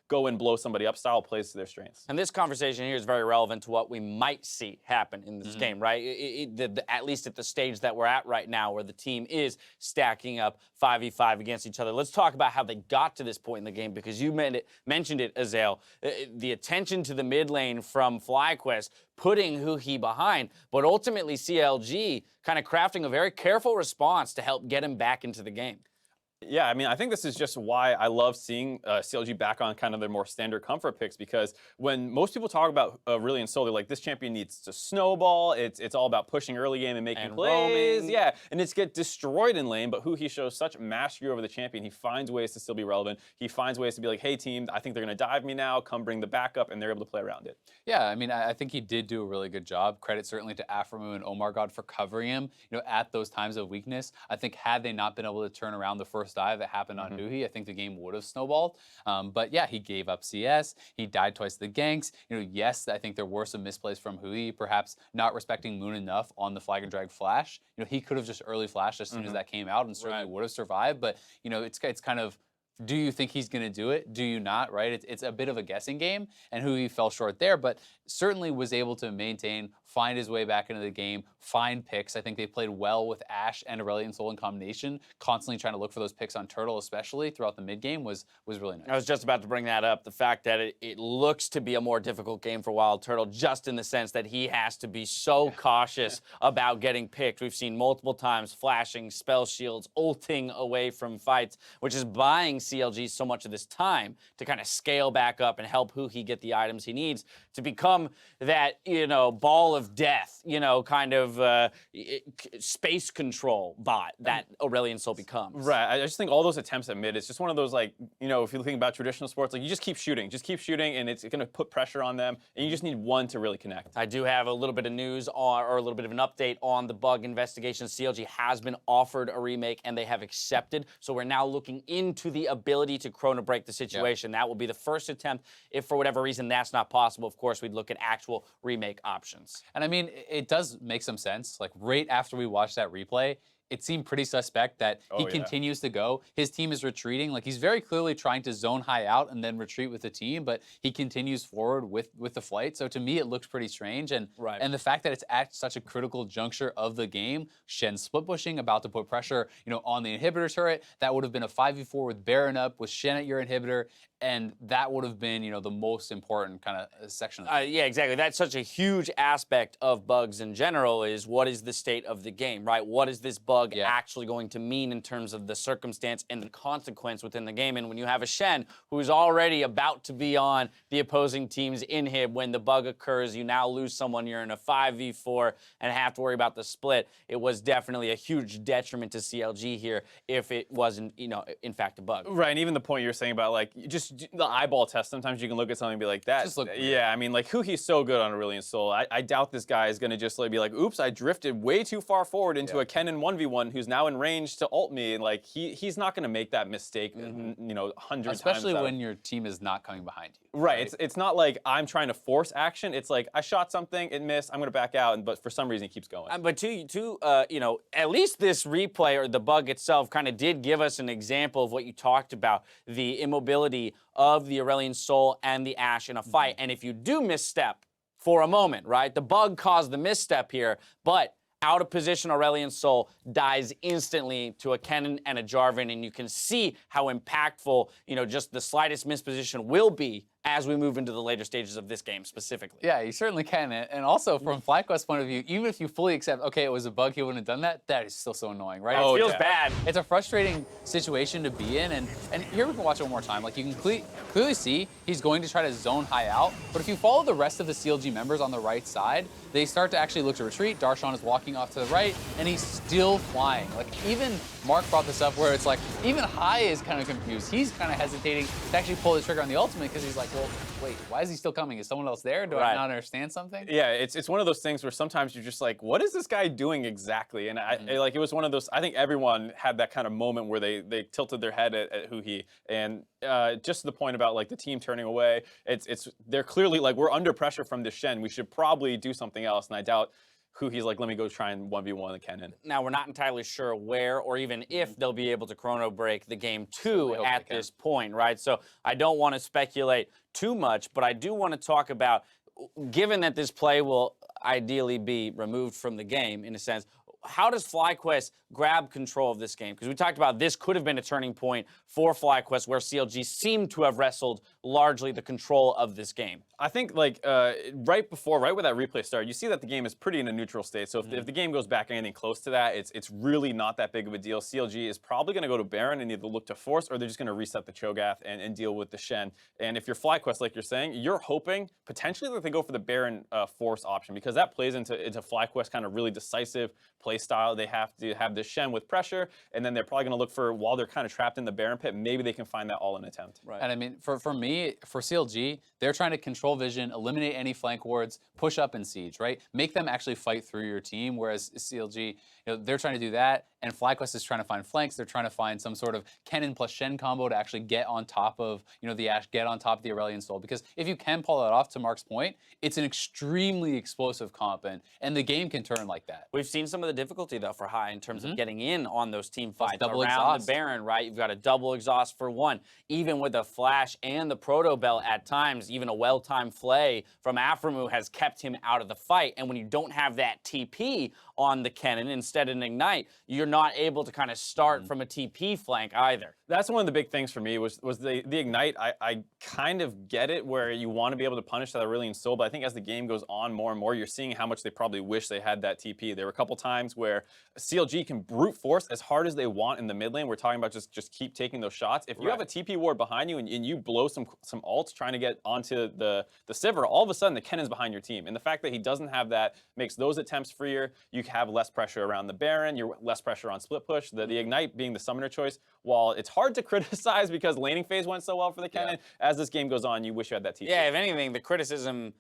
go and blow somebody up style plays to their strengths. And this conversation here is very relevant to what we might see happen in this game, right? At least at the stage that we're at right now, where the team is stacking up 5v5 against each other. Let's talk about how they got to this point in the game, because you mentioned it, Azael. The attention to the mid lane from FlyQuest, putting Huhi behind, but ultimately CLG kind of crafting a very careful response to help get him back into the game. Yeah, I mean, I think this is just why I love seeing CLG back on kind of their more standard comfort picks, because when most people talk about Aurelion Sol, they're like, this champion needs to snowball. It's all about pushing early game and making plays. Roaming. Yeah, and it's get destroyed in lane, but Huhi shows such mastery over the champion. He finds ways to still be relevant. He finds ways to be like, hey, team, I think they're going to dive me now. Come bring the backup, and they're able to play around it. Yeah, I mean, I think he did do a really good job. Credit certainly to aphromoo and OmarGod for covering him, at those times of weakness. I think had they not been able to turn around the first dive that happened on Huhi, I think the game would have snowballed. But yeah, he gave up CS. He died twice to the ganks. Yes, I think there were some misplays from Huhi, perhaps not respecting Moon enough on the flag and drag flash. He could have just early flashed as soon as that came out and certainly would have survived. But it's kind of, do you think he's going to do it? Do you not, right? It's a bit of a guessing game, and Huhi fell short there, but certainly was able to maintain, find his way back into the game, find picks. I think they played well with Ashe and Aurelion Sol in combination, constantly trying to look for those picks on Turtle, especially throughout the mid game, was really nice. I was just about to bring that up, the fact that it looks to be a more difficult game for WildTurtle, just in the sense that he has to be so cautious about getting picked. We've seen multiple times flashing, spell shields, ulting away from fights, which is buying CLG so much of this time to kind of scale back up and help Huhi get the items he needs to become that, ball of death, kind of space control bot that Aurelion Sol becomes. Right. I just think all those attempts at mid, it's just one of those, like, if you think about traditional sports, like, you just keep shooting, and it's going to put pressure on them, and you just need one to really connect. I do have a little bit of news or a little bit of an update on the bug investigation. CLG has been offered a remake, and they have accepted. So we're now looking into the ability to chrono break the situation. That will be the first attempt. If for whatever reason that's not possible, of course, we'd look at actual remake options. And I mean, it does make some sense. Like, right after we watched that replay, it seemed pretty suspect that he continues to go. His team is retreating. Like, he's very clearly trying to zone high out and then retreat with the team, but he continues forward with the flight. So to me, it looks pretty strange. And the fact that it's at such a critical juncture of the game, Shen split pushing, about to put pressure, on the inhibitor turret, that would have been a 5v4 with Baron up, with Shen at your inhibitor, and that would have been, the most important kind of section of yeah, exactly. That's such a huge aspect of bugs in general, is what is the state of the game, right? What is this bug actually going to mean in terms of the circumstance and the consequence within the game? And when you have a Shen who's already about to be on the opposing team's inhib, when the bug occurs, you now lose someone, you're in a 5v4 and have to worry about the split. It was definitely a huge detriment to CLG here if it wasn't, in fact, a bug. Right, and even the point you're saying about, like, just the eyeball test, sometimes you can look at something and be like, that. Just look weird. Yeah, I mean, like, Huhi's so good on Aurelion Sol. I doubt this guy is going to just like, be like, oops, I drifted way too far forward into a Kennen 1v1 who's now in range to ult me. Like, he's not going to make that mistake, hundreds of times. Especially when your team is not coming behind you. Right. It's not like I'm trying to force action. It's like, I shot something, it missed, I'm going to back out, but for some reason it keeps going. But at least this replay, or the bug itself, kind of did give us an example of what you talked about, the immobility of the Aurelion Sol and the Ashe in a fight. And if you do misstep for a moment, right, the bug caused the misstep here, but out of position Aurelion Sol dies instantly to a Kennen and a Jarvan, and you can see how impactful, just the slightest misposition will be as we move into the later stages of this game specifically. Yeah, you certainly can. And also from FlyQuest's point of view, even if you fully accept, okay, it was a bug, he wouldn't have done that, that is still so annoying, right? It feels bad. It's a frustrating situation to be in. And here we can watch it one more time. Like, you can clearly see he's going to try to zone high out. But if you follow the rest of the CLG members on the right side, they start to actually look to retreat. Darshan is walking off to the right, and he's still flying. Like, even Mark brought this up where it's like, even High is kind of confused. He's kind of hesitating to actually pull the trigger on the ultimate because he's like, well, wait, why is he still coming? Is someone else there? Do I not understand something? Yeah, it's one of those things where sometimes you're just like, what is this guy doing exactly? And like, it was one of those, I think everyone had that kind of moment where they tilted their head at Huhi. And just to the point about like the team turning away, they're clearly like, we're under pressure from this Shen. We should probably do something else. And I doubt Huhi's like, let me go try and 1v1 the Kennen. Now, we're not entirely sure where or even if they'll be able to chrono break the game 2 at this point, right? So I don't want to speculate too much, but I do want to talk about, given that this play will ideally be removed from the game, in a sense, how does FlyQuest grab control of this game? Because we talked about this could have been a turning point for FlyQuest where CLG seemed to have wrestled largely the control of this game. I think like right where that replay started, you see that the game is pretty in a neutral state. So if the game goes back anything close to that, it's really not that big of a deal. CLG is probably going to go to Baron and either look to force, or they're just going to reset the Cho'Gath and deal with the Shen. And if you're FlyQuest, like you're saying, you're hoping potentially that they go for the Baron force option, because that plays into FlyQuest kind of really decisive play style. They have to have this Shen with pressure, and then they're probably going to look for, while they're kind of trapped in the Baron pit, maybe they can find that all-in attempt. Right. And I mean, for me, for CLG, they're trying to control vision, eliminate any flank wards, push up in siege, right? Make them actually fight through your team, whereas CLG, they're trying to do that, and FlyQuest is trying to find flanks. They're trying to find some sort of Kennen plus Shen combo to actually get on top of, the Ashe, get on top of the Aurelion Soul. Because if you can pull that off, to Mark's point, it's an extremely explosive comp, and the game can turn like that. We've seen some of the difficulty, though, for High in terms of getting in on those team fights double around exhaust. the Baron, right? You've got a double exhaust for one. Even with the Flash and the Proto Bell at times, even a well-timed flay from aphromoo has kept him out of the fight. And when you don't have that TP on the Kennen, instead of an Ignite, you're not able to kind of start from a TP flank either. That's one of the big things for me was the Ignite. I kind of get it where you want to be able to punish that Aurelion Soul, but I think as the game goes on more and more, you're seeing how much they probably wish they had that TP. There were a couple times where CLG can brute force as hard as they want in the mid lane. We're talking about just keep taking those shots. If you have a TP ward behind you and you blow some ults trying to get onto the Sivir, all of a sudden the Kennen's behind your team. And the fact that he doesn't have that makes those attempts freer. You have less pressure around the Baron, you're less pressure on split push. The Ignite being the summoner choice, while it's hard to criticize because laning phase went so well for the Kennen, as this game goes on, you wish you had that TP. Yeah, if anything, the criticism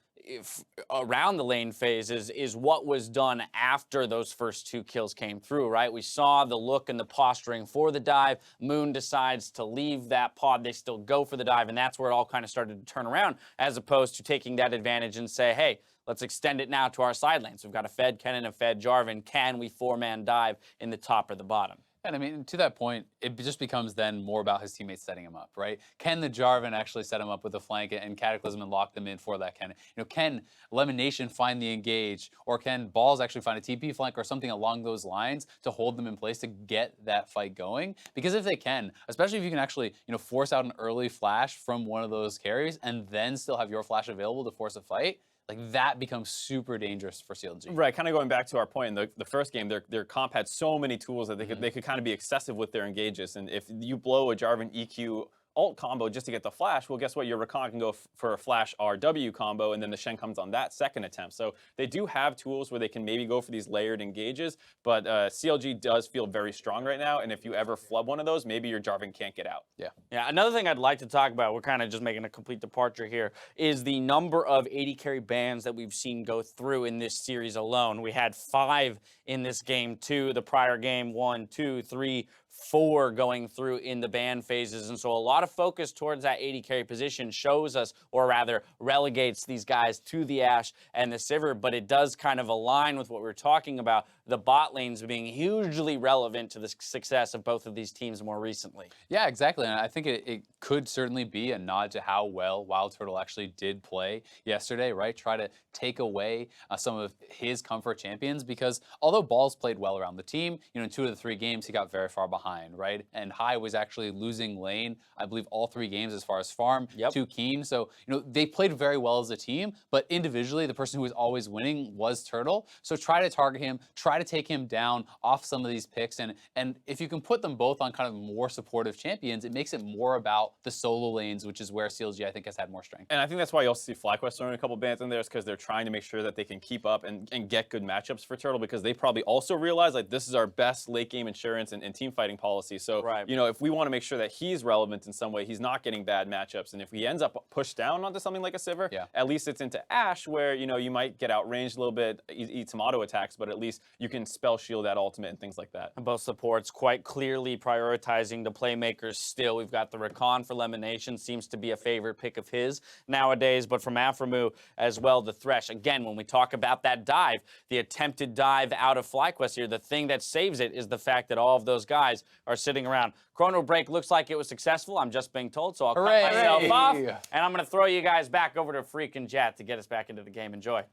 around the lane phase is what was done after those first 2 kills came through, right? We saw the look and the posturing for the dive. Moon decides to leave that pod. They still go for the dive, and that's where it all kind of started to turn around, as opposed to taking that advantage and say, hey, let's extend it now to our side lanes. We've got a fed Kennen, a fed Jarvan. Can we 4-man dive in the top or the bottom? And I mean, to that point, it just becomes then more about his teammates setting him up, right? Can the Jarvan actually set him up with a flank and Cataclysm and lock them in for that Kennen? Can LemonNation find the engage, or can Balls actually find a TP flank or something along those lines to hold them in place to get that fight going? Because if they can, especially if you can actually, force out an early flash from one of those carries and then still have your flash available to force a fight, like that becomes super dangerous for CLG. Right, kind of going back to our point in the first game, their comp had so many tools that they could kind of be excessive with their engages. And if you blow a Jarvan EQ ult combo just to get the flash, well, guess what? Your Rakan can go for a flash RW combo, and then the Shen comes on that second attempt. So they do have tools where they can maybe go for these layered engages, but CLG does feel very strong right now, and if you ever flub one of those, maybe your Jarvan can't get out. Yeah, another thing I'd like to talk about, we're kind of just making a complete departure here, is the number of 80 carry bans that we've seen go through in this series alone. We had 5 in this game, 2, the prior game, 1, 2, 3, 4 going through in the ban phases. And so a lot of focus towards that 80 carry position shows us, or rather relegates these guys to the Ashe and the Sivir, but it does kind of align with what we're talking about, the bot lanes being hugely relevant to the success of both of these teams more recently. Yeah, exactly. And I think it could certainly be a nod to how well WildTurtle actually did play yesterday, right? Try to take away some of his comfort champions, because although Balls played well around the team, in 2 of the 3 games, he got very far behind. behind, right? And High was actually losing lane, I believe, all 3 games as far as farm to Keen. So, they played very well as a team, but individually, the person who was always winning was Turtle. So try to target him, try to take him down off some of these picks. And if you can put them both on kind of more supportive champions, it makes it more about the solo lanes, which is where CLG, I think, has had more strength. And I think that's why you also see FlyQuest throwing a couple bans in there, is because they're trying to make sure that they can keep up and get good matchups for Turtle, because they probably also realize, like, this is our best late game insurance and team fighting policy. So, if we want to make sure that he's relevant in some way, he's not getting bad matchups. And if he ends up pushed down onto something like a Sivir, at least it's into Ashe, where, you might get outranged a little bit, eat some auto attacks, but at least you can spell shield that ultimate and things like that. And both supports quite clearly prioritizing the playmakers still. We've got the Rakan for LemonNation, seems to be a favorite pick of his nowadays, but from aphromoo as well, the Thresh. Again, when we talk about that dive, the attempted dive out of FlyQuest here, the thing that saves it is the fact that all of those guys are sitting around. Chrono Break looks like it was successful, I'm just being told, so I'll cut myself off, and I'm going to throw you guys back over to Freakin' Jat to get us back into the game. Enjoy.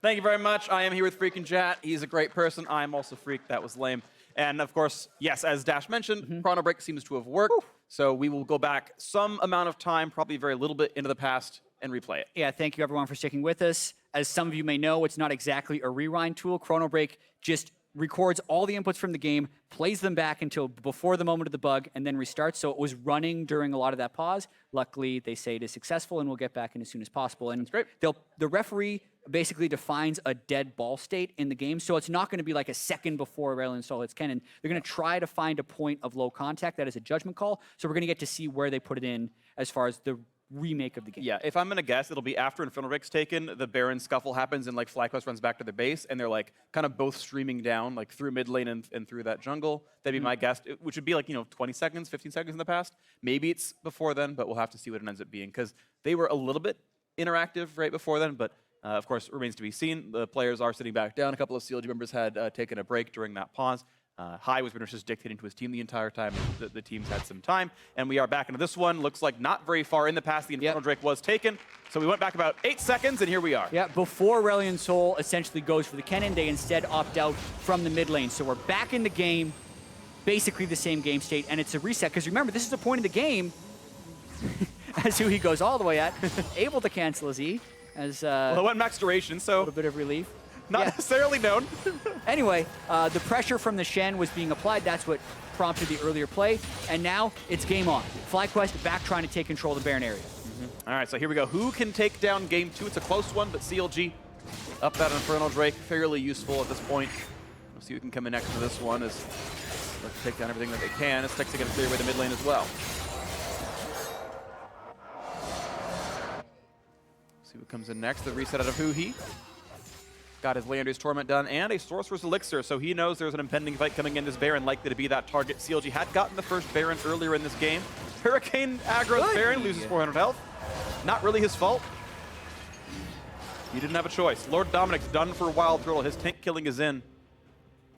Thank you very much. I am here with Freakin' Jat. He's a great person. I am also Freak. That was lame. And of course, yes, as Dash mentioned, Chrono Break seems to have worked. So we will go back some amount of time, probably very little bit into the past, and replay it. Yeah, thank you everyone for sticking with us. As some of you may know, it's not exactly a rewind tool. Chrono Break just records all the inputs from the game, plays them back until before the moment of the bug, and then restarts. So it was running during a lot of that pause. Luckily, they say it is successful, and we'll get back in as soon as possible. And that's great. The referee basically defines a dead ball state in the game, so it's not going to be like a second before rail install hits cannon. They're going to try to find a point of low contact. That is a judgment call. So we're going to get to see where they put it in as far as the remake of the game. Yeah, if I'm gonna guess, it'll be after Infernal Break's taken, the Baron scuffle happens, and like FlyQuest runs back to their base, and they're like kind of both streaming down, like through mid lane and through that jungle. That'd be my guess, which would be like 20 seconds, 15 seconds in the past. Maybe it's before then, but we'll have to see what it ends up being, because they were a little bit interactive right before then, but of course, remains to be seen. The players are sitting back down. A couple of CLG members had taken a break during that pause. High was just dictating to his team the entire time. The teams had some time. And we are back into this one. Looks like not very far in the past. The Infernal Drake was taken. So we went back about 8 seconds, and here we are. Yeah, before Aurelion Sol essentially goes for the Kennen, they instead opt out from the mid lane. So we're back in the game, basically the same game state, and it's a reset. Because remember, this is the point of the game, as Huhi goes all the way at, able to cancel his E. As, well, it went max duration, so a little bit of relief. Not necessarily known. Anyway, the pressure from the Shen was being applied. That's what prompted the earlier play. And now it's game on. FlyQuest back trying to take control of the Baron area. All right, so here we go. Who can take down game 2? It's a close one, but CLG up that Infernal Drake. Fairly useful at this point. We'll see who can come in next to this one. As let's take down everything that they can. As Stixxay going to clear away the mid lane as well. See what comes in next. The reset out of Huhi. Got his Leander's Torment done, and a Sorcerer's Elixir, so he knows there's an impending fight coming in. This Baron likely to be that target. CLG had gotten the first Baron earlier in this game. Hurricane aggro's Baron, loses 400 health. Not really his fault. He didn't have a choice. Lord Dominic's done for WildTurtle. His tank killing is in.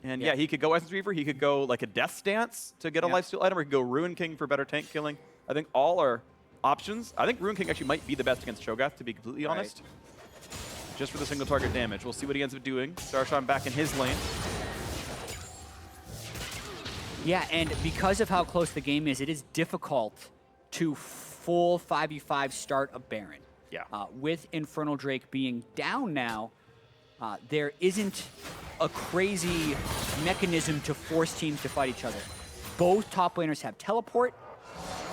And yeah, he could go Essence Reaver. He could go like a Death Dance to get a lifesteal item, or he could go Ruin King for better tank killing. I think all are options. I think Ruin King actually might be the best against Cho'Gath, to be completely honest. Just for the single target damage. We'll see what he ends up doing. Darshan back in his lane. Yeah, and because of how close the game is, it is difficult to full 5v5 start a Baron. Yeah. With Infernal Drake being down now, there isn't a crazy mechanism to force teams to fight each other. Both top laners have teleport.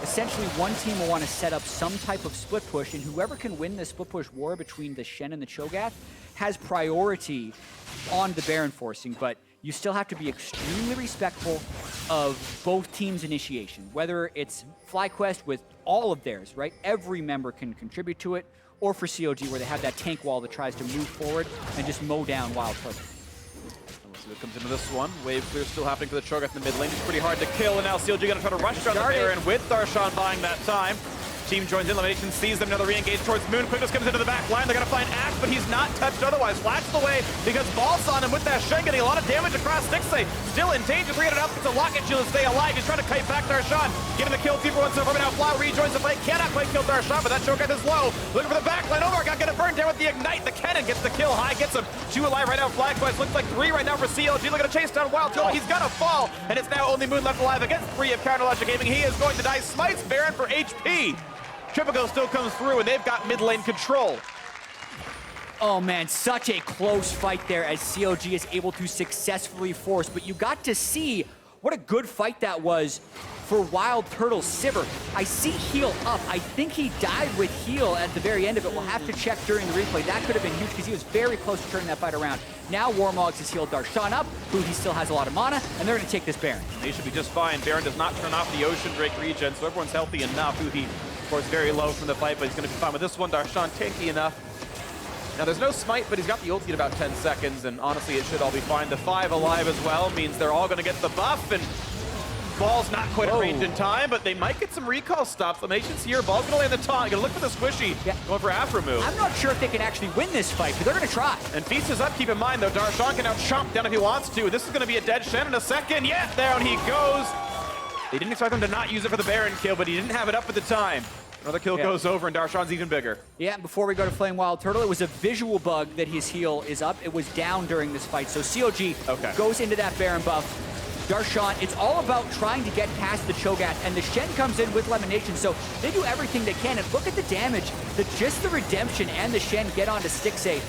Essentially, one team will want to set up some type of split push, and whoever can win the split push war between the Shen and the Cho'Gath has priority on the Baron forcing, but you still have to be extremely respectful of both teams' initiation, whether it's FlyQuest with all of theirs, right? Every member can contribute to it, or for CLG where they have that tank wall that tries to move forward and just mow down WildTurtle. We'll see what comes into this one. Wave clear still happening for the Cho'Gath in the mid lane. It's pretty hard to kill, and now CLG going to try to rush down the Baron with Darshan buying that time. Team joins in, LemonNation sees them, another re-engage towards Moon. Quickness comes into the back line, they're gonna find Axe, but he's not touched otherwise. Flashes away because Ball's on him with that Shen, getting a lot of damage across Stixxay. Still in danger, 300 up, it's a Locket Shield to stay alive. He's trying to kite back Darshan, getting the kill 2 for 1 so far, but now Fly rejoins the fight, cannot quite kill Darshan, but that chokeout is low. Looking for the back line, OmarGod gonna burn down with the Ignite. The cannon gets the kill, High gets him. 2 alive right now, FlyQuest, looks like 3 right now for CLG, looking to chase down WildTurtle. He's gonna fall, and it's now only Moon left alive against 3 of Counterlogic Gaming. He is going to die, smites Baron for HP. Triple still comes through, and they've got mid lane control. Oh man, such a close fight there as CLG is able to successfully force, but you got to see what a good fight that was for WildTurtle Sivir. I see heal up. I think he died with heal at the very end of it. We'll have to check during the replay. That could have been huge because he was very close to turning that fight around. Now Warmogs has healed Darshan up, who he still has a lot of mana, and they're going to take this Baron. They should be just fine. Baron does not turn off the Ocean Drake regen, so everyone's healthy enough. Huhi, of course, very low from the fight, but he's going to be fine with this one. Darshan tanky enough. Now, there's no smite, but he's got the ulti in about 10 seconds, and honestly, it should all be fine. The 5 alive as well means they're all going to get the buff, and Ball's not quite at range in time, but they might get some recall stops. LemonNation's here. Ball's going to land the taunt. Going to look for the squishy. Yeah. Going for aphromoo. I'm not sure if they can actually win this fight, but they're going to try. And Feast is up. Keep in mind, though, Darshan can now chomp down if he wants to. This is going to be a dead Shen in a second. Yeah, down he goes. They didn't expect him to not use it for the Baron kill, but he didn't have it up at the time. Another kill goes over, and Darshan's even bigger. Yeah, before we go to Flame WildTurtle, it was a visual bug that his heal is up. It was down during this fight, so CLG goes into that Baron buff. Darshan, it's all about trying to get past the Cho'Gath, and the Shen comes in with LemonNation, so they do everything they can, and look at the damage that just the Redemption and the Shen get onto Stixxay,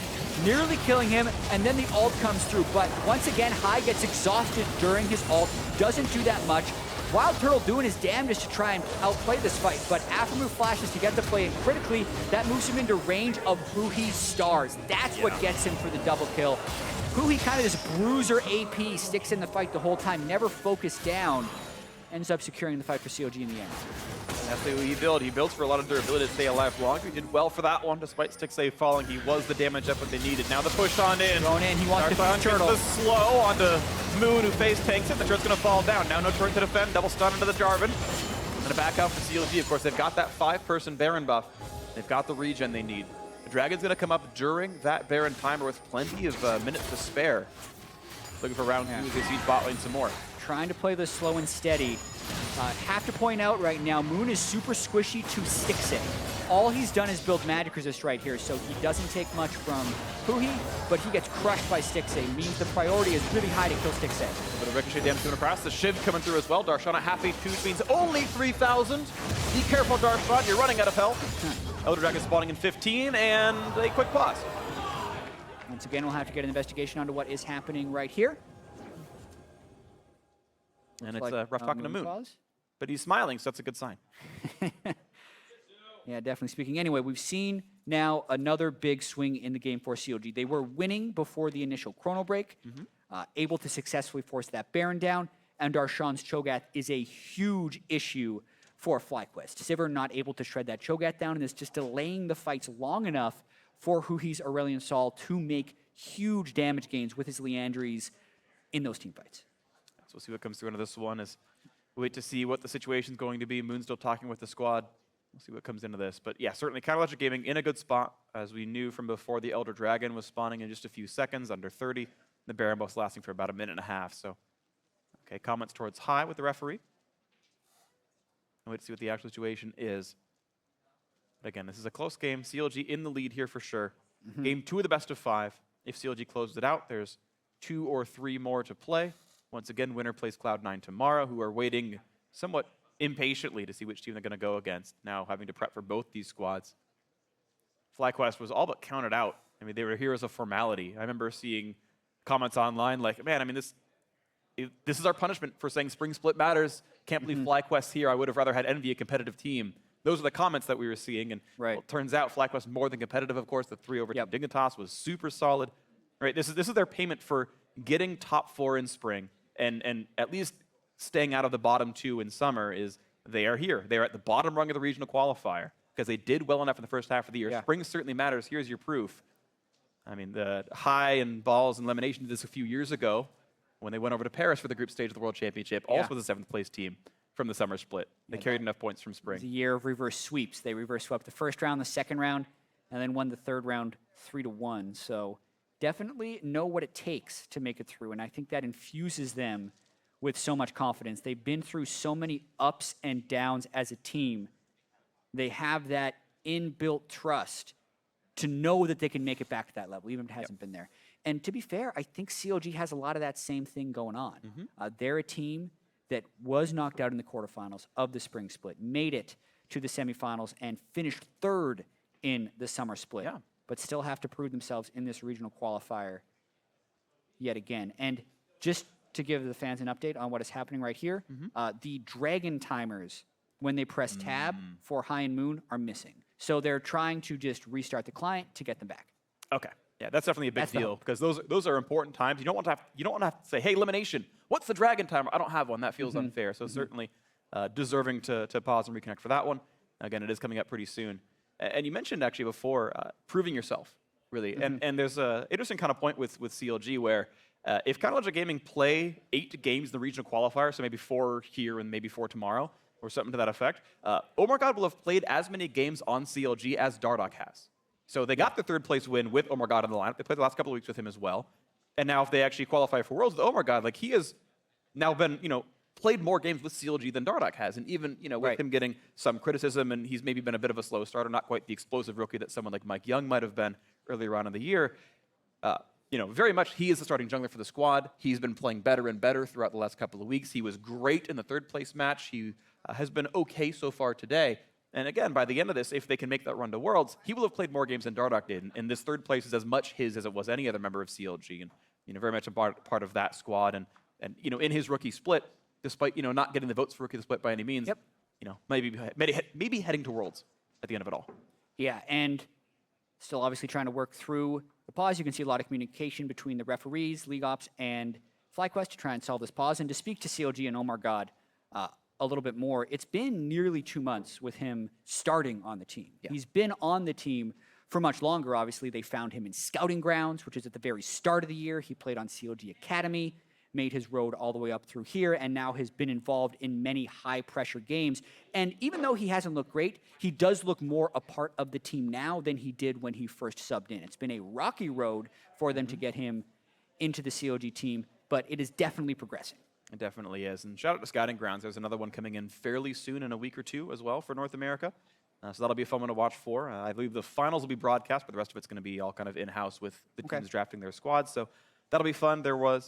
nearly killing him, and then the ult comes through, but once again, High gets exhausted during his ult, doesn't do that much. WildTurtle doing his damnedest to try and outplay this fight, but aphromoo flashes to get the play, and critically, that moves him into range of Huhi's stars. That's what gets him for the double kill. Huhi, kind of this bruiser AP, sticks in the fight the whole time, never focused down, ends up securing the fight for CLG in the end. That's the way he built. He builds for a lot of durability to stay alive longer. He did well for that one, despite Stixxay falling. He was the damage up what they needed. Now the push on in. Going in, he wants to Darshan defend Turtle. gets the slow onto Moon, who face tanks it. The turret's going to fall down. Now no turret to defend. Double stun into the Jarvan. And a back out for CLG. Of course, they've got that 5-person Baron buff. They've got the regen they need. The Dragon's going to come up during that Baron timer with plenty of minutes to spare. Looking for round 2 as they siege bot lane some more. Trying to play this slow and steady. Have to point out right now, Moon is super squishy to Stixxay. All he's done is build magic resist right here, so he doesn't take much from Huhi, but he gets crushed by Stixxay. Means the priority is really high to kill Stixxay. A bit of ricochet damage coming across. The Shiv coming through as well. Darshan at half HP means only 3,000. Be careful, Darshan. You're running out of health. Elder Dragon spawning in 15, and a quick pause. Once again, we'll have to get an investigation onto what is happening right here. And it's rough talking to Moon. Pause. But he's smiling, so that's a good sign. Yeah, definitely speaking. Anyway, we've seen now another big swing in the game for CLG. They were winning before the initial chrono break, able to successfully force that Baron down, and Darshan's Cho'Gath is a huge issue for FlyQuest. Sivir not able to shred that Cho'Gath down, and is just delaying the fights long enough for Huhi's Aurelion Sol to make huge damage gains with his Liandry's in those team fights. So we'll see what comes through into this one. Is wait to see what the situation's going to be. Moon's still talking with the squad. We'll see what comes into this. But yeah, certainly Counterlogic Gaming in a good spot, as we knew from before. The Elder Dragon was spawning in just a few seconds, under 30. The Baron buff's lasting for about a minute and a half. So, okay, comments towards High with the referee. And wait to see what the actual situation is. But again, this is a close game. CLG in the lead here for sure. Game 2 of the best of 5. If CLG closes it out, there's 2 or 3 more to play. Once again, winner plays Cloud9 tomorrow, who are waiting somewhat impatiently to see which team they're going to go against, now having to prep for both these squads. FlyQuest was all but counted out. I mean, they were here as a formality. I remember seeing comments online like, man, I mean, this is our punishment for saying Spring Split matters. Can't believe FlyQuest here. I would have rather had Envy, a competitive team. Those are the comments that we were seeing, and well, it turns out FlyQuest more than competitive, of course. The 3 over Team Dignitas was super solid. Right, this is their payment for getting top 4 in spring, and at least staying out of the bottom 2 in summer. Is they are here. They are at the bottom rung of the regional qualifier because they did well enough in the first half of the year. Spring certainly matters. Here's your proof. I mean, the High and Balls and LemonNation did this a few years ago when they went over to Paris for the group stage of the World Championship, also with a 7th place team. from the summer split. They carried enough points from It was spring. a year of reverse sweeps. They reverse swept the first round, the second round, and then won the third round 3-1. So definitely know what it takes to make it through, and I think that infuses them with so much confidence. They've been through so many ups and downs as a team. They have that inbuilt trust to know that they can make it back to that level, even if it hasn't been there. And to be fair, I think CLG has a lot of that same thing going on. They're a team that was knocked out in the quarterfinals of the spring split, made it to the semifinals, and finished third in the summer split, but still have to prove themselves in this regional qualifier yet again. And just to give the fans an update on what is happening right here, the dragon timers, when they press tab for High and Moon, are missing. So they're trying to just restart the client to get them back. Okay. Yeah, that's definitely a big deal because those are important times. You don't want to have to say, "Hey, LemonNation, what's the dragon timer?" I don't have one. That feels unfair. So certainly deserving to pause and reconnect for that one. Again, it is coming up pretty soon. And you mentioned actually before proving yourself, really. And there's a interesting kind of point with CLG where if Logic Gaming play 8 games in the regional qualifier, so maybe 4 here and maybe 4 tomorrow, or something to that effect, OmarGod will have played as many games on CLG as Dardoch has. So they got the 3rd place win with OmarGod in the lineup. They played the last couple of weeks with him as well. And now if they actually qualify for Worlds with OmarGod, like he has now been, played more games with CLG than Dardoch has. And even, with him getting some criticism, and he's maybe been a bit of a slow starter, not quite the explosive rookie that someone like Mike Young might have been earlier on in the year, very much he is the starting jungler for the squad. He's been playing better and better throughout the last couple of weeks. He was great in the 3rd place match. He has been okay so far today. And again, by the end of this, if they can make that run to Worlds, he will have played more games than Dardoch did. And this 3rd place is as much his as it was any other member of CLG. And very much a part of that squad. And in his rookie split, despite not getting the votes for rookie split by any means, maybe heading to Worlds at the end of it all. Yeah, and still obviously trying to work through the pause. You can see a lot of communication between the referees, League Ops, and FlyQuest to try and solve this pause. And to speak to CLG and OmarGod a little bit more, it's been nearly 2 months with him starting on the team. He's been on the team for much longer. Obviously, they found him in Scouting Grounds, which is at the very start of the year. He played on CLG Academy, made his road all the way up through here, and now has been involved in many high-pressure games. And even though he hasn't looked great, he does look more a part of the team now than he did when he first subbed in. It's been a rocky road for them to get him into the CLG team, but it is definitely progressing. It definitely is. And shout out to Scouting Grounds. There's another one coming in fairly soon in a week or 2 as well for North America. So that'll be a fun one to watch for. I believe the finals will be broadcast, but the rest of it's going to be all kind of in-house with the teams drafting their squads. So that'll be fun.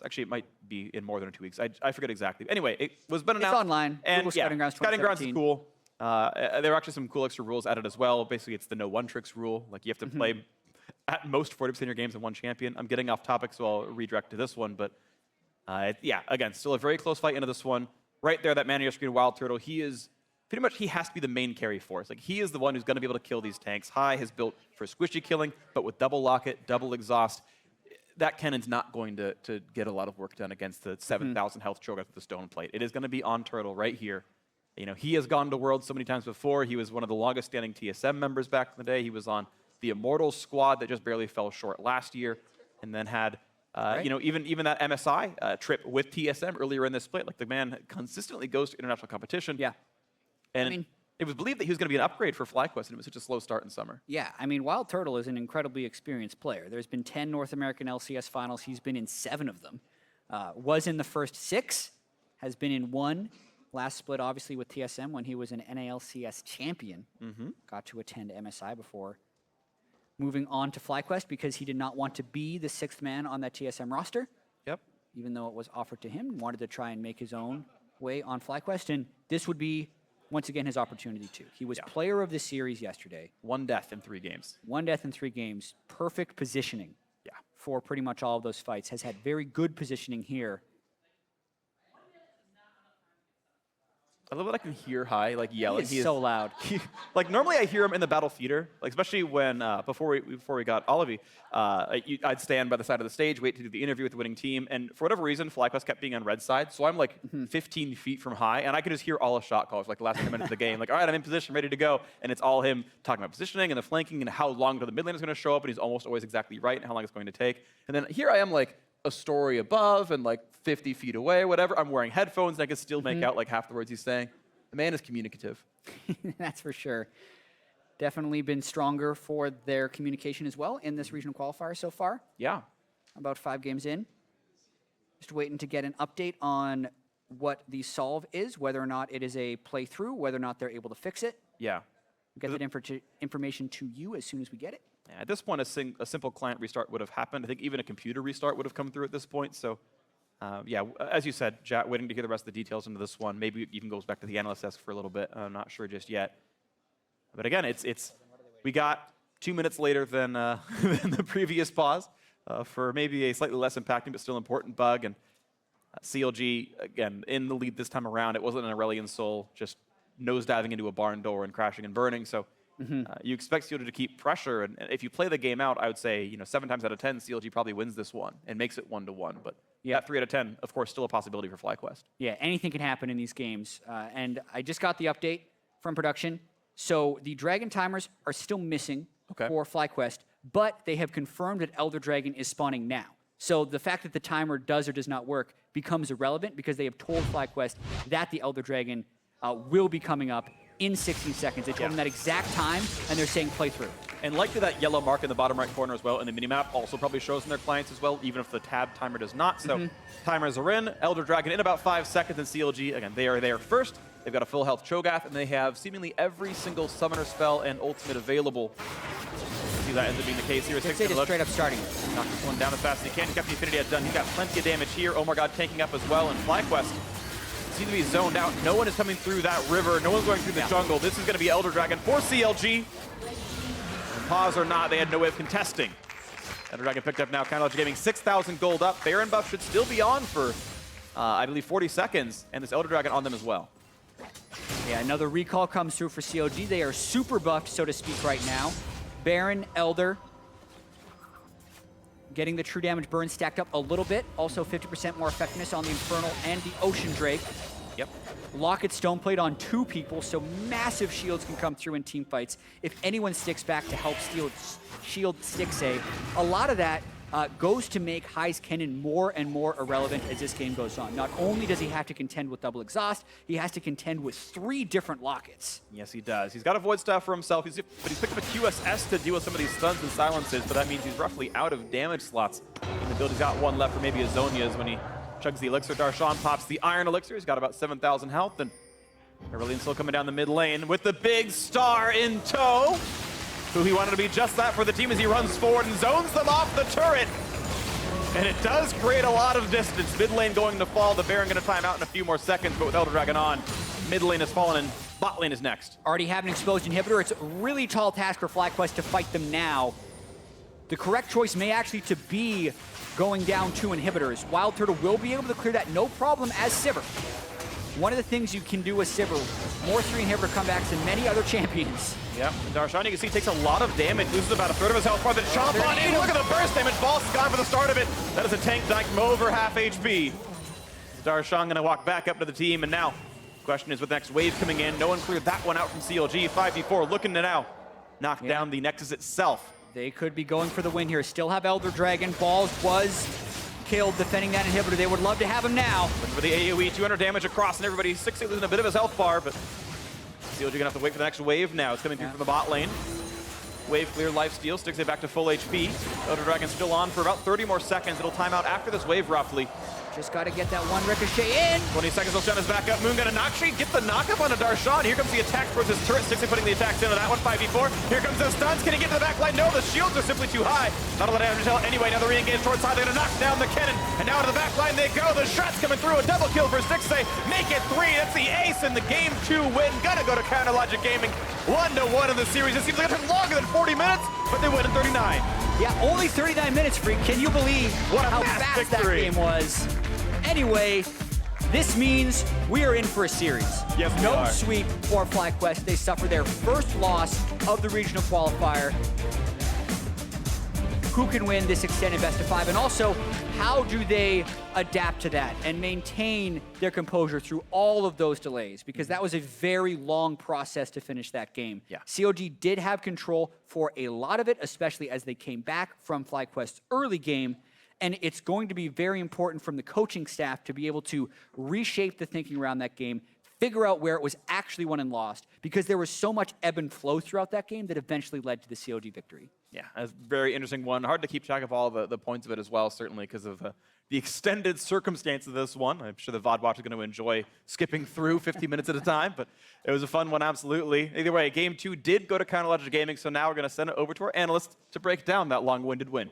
Actually, it might be in more than 2 weeks. I forget exactly. Anyway, it was been announced. It's online. And Google Scouting Grounds Scouting Grounds is 2017. cool. There are actually some cool extra rules added as well. Basically, it's the no one tricks rule. Like you have to play at most 40% of your games in one champion. I'm getting off topic, so I'll redirect to this one, but again, still a very close fight into this one. Right there, that man on your screen, WildTurtle, he has to be the main carry force. Like, he is the one who's going to be able to kill these tanks. High has built for squishy killing, but with double locket, double exhaust, that cannon's not going to get a lot of work done against the 7,000 health Cho'Gath with the stone plate. It is going to be on Turtle right here. He has gone to Worlds so many times before. He was one of the longest standing TSM members back in the day. He was on the Immortals squad that just barely fell short last year, and then had even that MSI trip with TSM earlier in this split. Like, the man consistently goes to international competition. Yeah. And it was believed that he was going to be an upgrade for FlyQuest, and it was such a slow start in summer. Yeah, WildTurtle is an incredibly experienced player. There's been 10 North American LCS finals. He's been in 7 of them. Was in the first 6, has been in 1. Last split, obviously, with TSM when he was an NALCS champion. Got to attend MSI before moving on to FlyQuest because he did not want to be the 6th man on that TSM roster. Yep. Even though it was offered to him, wanted to try and make his own way on FlyQuest, and this would be, once again, his opportunity too. He was player of the series yesterday. 1 death in 3 games. 1 death in 3 games. Perfect positioning for pretty much all of those fights. Has had very good positioning here. I love that I can hear High yelling. He is so loud. Normally I hear him in the battle theater, especially when before we got Olivie, I'd stand by the side of the stage, wait to do the interview with the winning team, and for whatever reason, FlyQuest kept being on red side, so I'm 15 feet from High, and I could just hear all his shot calls the last 10 minutes of the game. All right, I'm in position, ready to go, and it's all him talking about positioning and the flanking and how long the mid lane is going to show up, and he's almost always exactly right and how long it's going to take. And then here I am a story above and 50 feet away, whatever. I'm wearing headphones and I can still make out half the words he's saying. The man is communicative. That's for sure. Definitely been stronger for their communication as well in this regional qualifier so far. Yeah. About 5 games in. Just waiting to get an update on what the solve is, whether or not it is a playthrough, whether or not they're able to fix it. Yeah. We'll get that information to you as soon as we get it. At this point, a simple client restart would have happened. I think even a computer restart would have come through at this point. So, yeah, as you said, Jat, waiting to hear the rest of the details into this one. Maybe it even goes back to the analyst desk for a little bit. I'm not sure just yet. But again, we got 2 minutes later than, than the previous pause for maybe a slightly less impacting but still important bug. And CLG, again, in the lead this time around. It wasn't an Aurelion Soul just nosediving into a barn door and crashing and burning. So you expect CLG to keep pressure. And if you play the game out, I would say 7 times out of 10, CLG probably wins this one and makes it 1-1. But that 3 out of 10, of course, still a possibility for FlyQuest. Yeah, anything can happen in these games. And I just got the update from production. So the Dragon timers are still missing for FlyQuest, but they have confirmed that Elder Dragon is spawning now. So the fact that the timer does or does not work becomes irrelevant because they have told FlyQuest that the Elder Dragon will be coming up in 16 seconds. They told them that exact time, and they're saying play through. And likely that yellow mark in the bottom right corner as well in the minimap also probably shows in their clients as well, even if the tab timer does not. So timers are in. Elder Dragon in about 5 seconds, and CLG, again, they are there first. They've got a full health Cho'Gath, and they have seemingly every single summoner spell and ultimate available. See that ends up being the case here. Stixxay just straight up starting. Knock this one down as fast as he can. He got the Infinity Edge done. He's got plenty of damage here. OmarGod tanking up as well, and FlyQuest seem to be zoned out. No one is coming through that river. No one's going through the jungle. This is going to be Elder Dragon for CLG. And pause or not, they had no way of contesting. Elder Dragon picked up now. Kind Gaming 6,000 gold up. Baron buff should still be on for, I believe, 40 seconds. And this Elder Dragon on them as well. Yeah, another recall comes through for CLG. They are super buffed, so to speak, right now. Baron, Elder, getting the true damage burn stacked up a little bit. Also 50% more effectiveness on the Infernal and the Ocean Drake. Yep. Locket Stoneplate on 2 people, so massive shields can come through in team fights. If anyone sticks back to help shield Stixxay, a lot of that goes to make Huhi's Kennen more and more irrelevant as this game goes on. Not only does he have to contend with double exhaust, he has to contend with 3 different lockets. Yes, he does. He's got a Void Staff for himself, but he's picked up a QSS to deal with some of these stuns and silences, but that means he's roughly out of damage slots in the build. He's got 1 left for maybe a Zhonya's when he chugs the Elixir. Darshan pops the Iron Elixir. He's got about 7,000 health, and Aurelion still coming down the mid lane with the big star in tow. Huhi wanted to be just that for the team as he runs forward and zones them off the turret. And it does create a lot of distance. Mid lane going to fall. The Baron going to time out in a few more seconds, but with Elder Dragon on, mid lane has fallen and bot lane is next. Already have an exposed inhibitor. It's a really tall task for FlyQuest to fight them now. The correct choice may actually to be going down 2 inhibitors. WildTurtle will be able to clear that no problem as Sivir. One of the things you can do with Sivir, more 3 inhibitor comebacks than many other champions. Yep, and Darshan, you can see, takes a lot of damage, loses about a third of his health bar. The chomp on in, look at the burst damage. Boss is gone for the start of it. That is a tank dyke from over half HP. Darshan gonna walk back up to the team, and now, the question is with the next wave coming in, no one cleared that one out from CLG. 5v4 looking to now knock down the Nexus itself. They could be going for the win here. Still have Elder Dragon. Balls was killed defending that inhibitor. They would love to have him now. Looking for the AoE, 200 damage across, and everybody, Stixxay losing a bit of his health bar, but CLG gonna have to wait for the next wave now. It's coming through from the bot lane. Wave clear, life steal, Stixxay back to full HP. Elder Dragon still on for about 30 more seconds. It'll time out after this wave, roughly. Just got to get that 1 ricochet in. 20 seconds till Shen is back up. Moon gonna knock sheet, get the knockup onto Darshan. Here comes the attack towards his turret. Stixxay putting the attacks into that one, 5v4. Here comes the stuns. Can he get to the back line? No, the shields are simply too high. Not a lot of damage to tell anyway. Now the re-engage towards side. They're gonna knock down the Kennen. And now to the back line they go. The shots coming through. A double kill for Stixxay. Make it 3. That's the ace in the game 2 win. Gonna go to Counterlogic Gaming. 1-1 in the series. It seems like it took longer than 40 minutes, but they win in 39. Yeah, only 39 minutes, Freak. Can you believe how fast that game was? Anyway, this means we are in for a series. Yes, we no are. sweep for FlyQuest. They suffer their first loss of the regional qualifier. Who can win this extended best of 5? And also, how do they adapt to that and maintain their composure through all of those delays? Because that was a very long process to finish that game. Yeah. CLG did have control for a lot of it, especially as they came back from FlyQuest's early game. And it's going to be very important from the coaching staff to be able to reshape the thinking around that game, figure out where it was actually won and lost, because there was so much ebb and flow throughout that game that eventually led to the CLG victory. Yeah, a very interesting one. Hard to keep track of all the points of it as well, certainly because of the extended circumstance of this one. I'm sure the VOD watch is going to enjoy skipping through 50 minutes at a time, but it was a fun one, absolutely. Either way, Game 2 did go to Chronological Gaming, so now we're going to send it over to our analyst to break down that long-winded win.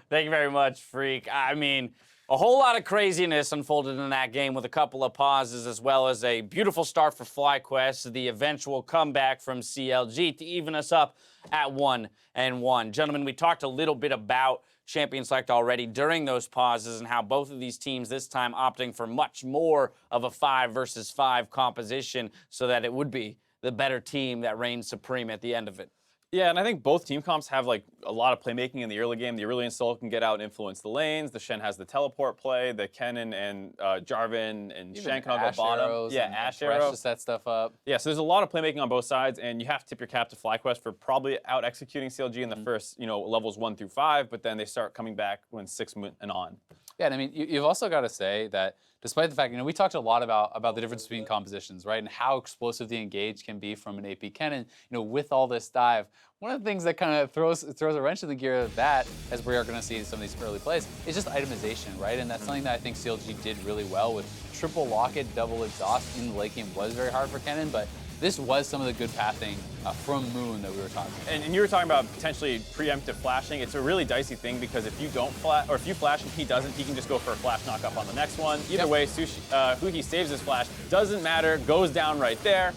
Thank you very much, Freak. I mean, a whole lot of craziness unfolded in that game with a couple of pauses, as well as a beautiful start for FlyQuest, the eventual comeback from CLG to even us up at 1-1. Gentlemen, we talked a little bit about Champion Select already during those pauses and how both of these teams this time opting for much more of a 5 versus 5 composition so that it would be the better team that reigns supreme at the end of it. Yeah, and I think both team comps have like a lot of playmaking in the early game. The Aurelion Sol can get out and influence the lanes. The Shen has the teleport play. The Kennen and Jarvan and Shen come up at bottom. Yeah, Ash Arrow to set stuff up. Yeah, so there's a lot of playmaking on both sides, and you have to tip your cap to FlyQuest for probably out executing CLG in the first, levels 1 through 5, but then they start coming back when 6 and on. Yeah, and I mean, you've also got to say that despite the fact, we talked a lot about the difference between compositions, right, and how explosive the engage can be from an AP Kennen, with all this dive. One of the things that kind of throws a wrench in the gear of that, as we are going to see in some of these early plays, is just itemization, right? And that's something that I think CLG did really well with triple locket, double exhaust in the late game was very hard for Kennen, but this was some of the good pathing from Moon that we were talking about. And you were talking about potentially preemptive flashing. It's a really dicey thing because if you don't flash, or if you flash and he doesn't, he can just go for a flash knock-up on the next one. Either way, Huhi saves his flash. Doesn't matter, goes down right there.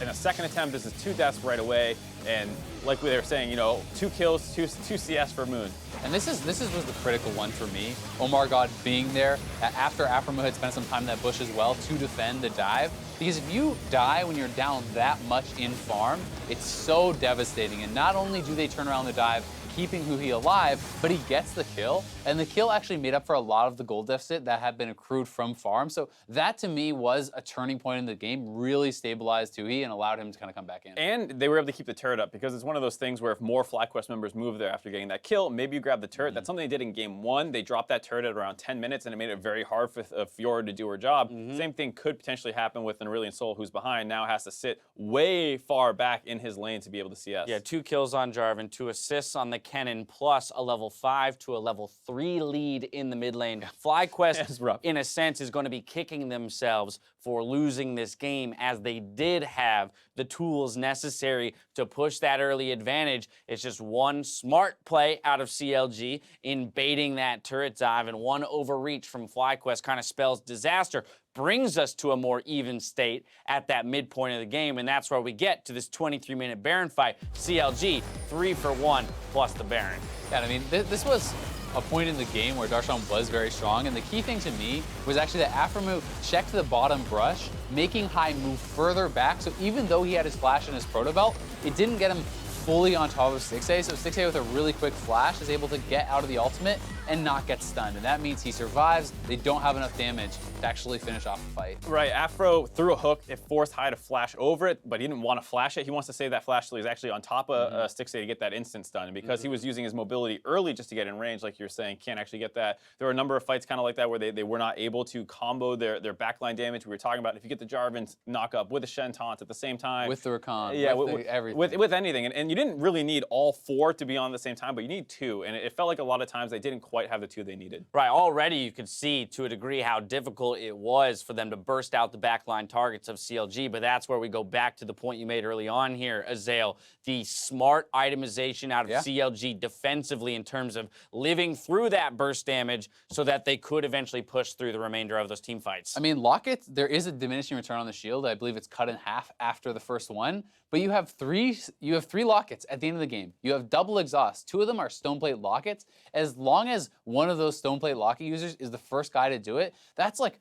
In a second attempt, this is 2 deaths right away. And like we were saying, 2 kills, 2 CS for Moon. And this was the critical one for me. OmarGod being there after aphromoo had spent some time in that bush as well to defend the dive. Because if you die when you're down that much in farm, it's so devastating. And not only do they turn around the dive, keeping Huhi alive, but he gets the kill. And the kill actually made up for a lot of the gold deficit that had been accrued from farm. So that to me was a turning point in the game, really stabilized Huhi and allowed him to kind of come back in. And they were able to keep the turret up because it's one of those things where if more FlyQuest members move there after getting that kill, maybe you grab the turret. That's something they did in game 1. They dropped that turret at around 10 minutes and it made it very hard for Fjord to do her job. Same thing could potentially happen with an Aurelion Sol who's behind, now has to sit way far back in his lane to be able to CS. Yeah, 2 kills on Jarvan, 2 assists on the Kennen, plus a level 5 to a level 3 lead in the mid lane. FlyQuest, in a sense, is going to be kicking themselves for losing this game, as they did have the tools necessary to push that early advantage. It's just one smart play out of CLG in baiting that turret dive, and one overreach from FlyQuest kind of spells disaster. Brings us to a more even state at that midpoint of the game, and that's where we get to this 23-minute Baron fight. CLG 3 for 1 plus the Baron. Yeah, I mean, this was a point in the game where Darshan was very strong, and the key thing to me was actually that aphromoo checked the bottom brush, making High move further back, so even though he had his flash and his proto belt, it didn't get him fully on top of Stixxay, so Stixxay with a really quick flash is able to get out of the ultimate and not get stunned, and that means he survives. They don't have enough damage to actually finish off the fight. Right, Afro threw a hook, it forced High to flash over it, but he didn't want to flash it. He wants to save that flash till he's actually on top of Stixxay to get that instant stun, and because he was using his mobility early just to get in range, like you're saying, can't actually get that. There were a number of fights kind of like that where they were not able to combo their backline damage. We were talking about if you get the Jarvan knock up with a Shen taunt at the same time. With the Rakan, yeah, with everything. With anything, and you didn't really need all 4 to be on at the same time, but you need 2, and it felt like a lot of times they didn't quite have the 2 they needed. Right, already you could see to a degree how difficult it was for them to burst out the backline targets of CLG, but that's where we go back to the point you made early on here, Azael. The smart itemization out of CLG defensively in terms of living through that burst damage so that they could eventually push through the remainder of those team fights. I mean, Locket, there is a diminishing return on the shield. I believe it's cut in half after the first one, but you have three Lockets at the end of the game. You have double exhaust. 2 of them are Stoneplate Lockets. As long as one of those Stoneplate Locket users is the first guy to do it, that's like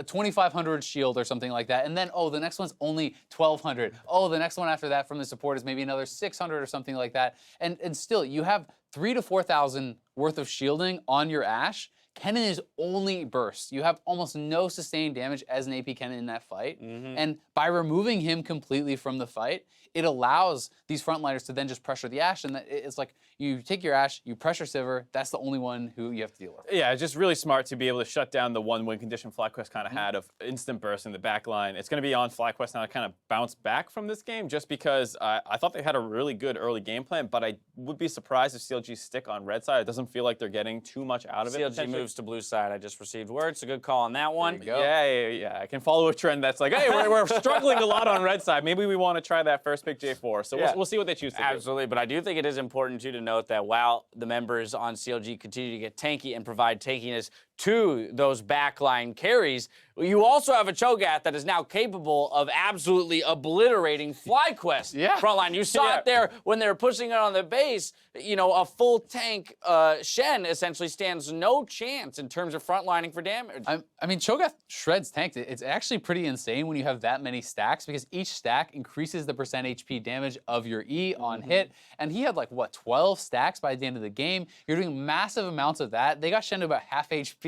2,500 shield or something like that. And then, oh, the next one's only 1,200. Oh, the next one after that from the support is maybe another 600 or something like that. And still, you have 3,000 to 4,000 worth of shielding on your Ashe. Kennen is only burst. You have almost no sustained damage as an AP Kennen in that fight. And by removing him completely from the fight, it allows these frontliners to then just pressure the Ashe. And it's like, you take your Ashe, you pressure Sivir. That's the only one who you have to deal with. Yeah, it's just really smart to be able to shut down the one win condition FlyQuest kind of had of instant burst in the back line. It's going to be on FlyQuest now to kind of bounce back from this game just because I thought they had a really good early game plan, but I would be surprised if CLG stick on red side. It doesn't feel like they're getting too much out of it. CLG moves to blue side. I just received word. So good call on that one. Yeah. I can follow a trend that's like, hey, we're struggling a lot on red side. Maybe we want to try that first pick J4. So we'll see what they choose to do. Absolutely, but I do think it is important too to note that while the members on CLG continue to get tanky and provide tankiness to those backline carries, you also have a Cho'Gath that is now capable of absolutely obliterating FlyQuest frontline. You saw it there when they were pushing it on the base. You know, a full tank Shen essentially stands no chance in terms of frontlining for damage. I mean, Cho'Gath shreds tanks. It's actually pretty insane when you have that many stacks because each stack increases the percent HP damage of your E on hit. And he had like, what, 12 stacks by the end of the game? You're doing massive amounts of that. They got Shen to about half HP.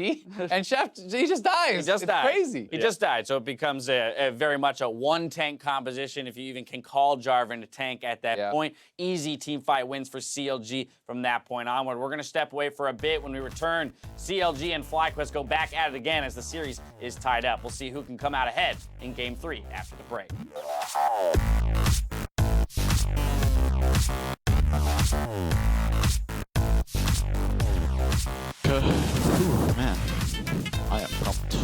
And Chef, he just dies. He just died. Crazy. He just died. So it becomes a very much a one tank composition. If you even can call Jarvan a tank at that point, easy team fight wins for CLG from that point onward. We're going to step away for a bit. When we return, CLG and FlyQuest go back at it again as the series is tied up. We'll see who can come out ahead in Game 3 after the break. Man, I am pumped.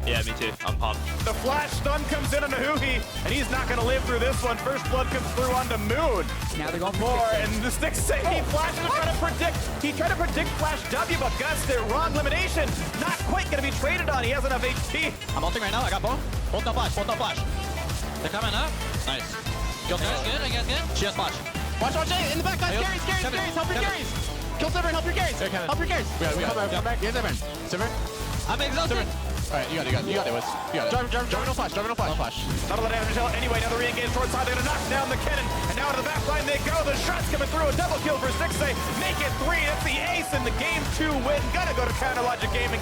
Yeah, me too. I'm pumped. The flash stun comes in on the Huhi, and he's not going to live through this one. First blood comes through onto Moon. Now they're going for More, Stixxay. and the Stixxay, he flashes to try to predict. He tried to predict flash W, but guessed it wrong. LemonNation, not quite going to be traded on. He has enough HP. I'm ulting right now. I got both. Both no flash. Both no flash. They're coming up. Nice. Kill good. I guess good. She has flash. Watch A. In the back, guys. Carries. Help your carries. Kill Sivir and help your carries. Help your carries. We got it. Come back. Here's Sivir. I'm exhausted. Alright, you got it, Wiz. You got it. Jarvan no flash. No flash. Not a lot of damage anyway. Now the re-engage short side. They're going to knock down the cannon. And now to the back line they go. The shots coming through. A double kill for Stixxay. Make it 3. That's the ace in the game 2 win. Gotta go to Counter Logic Gaming.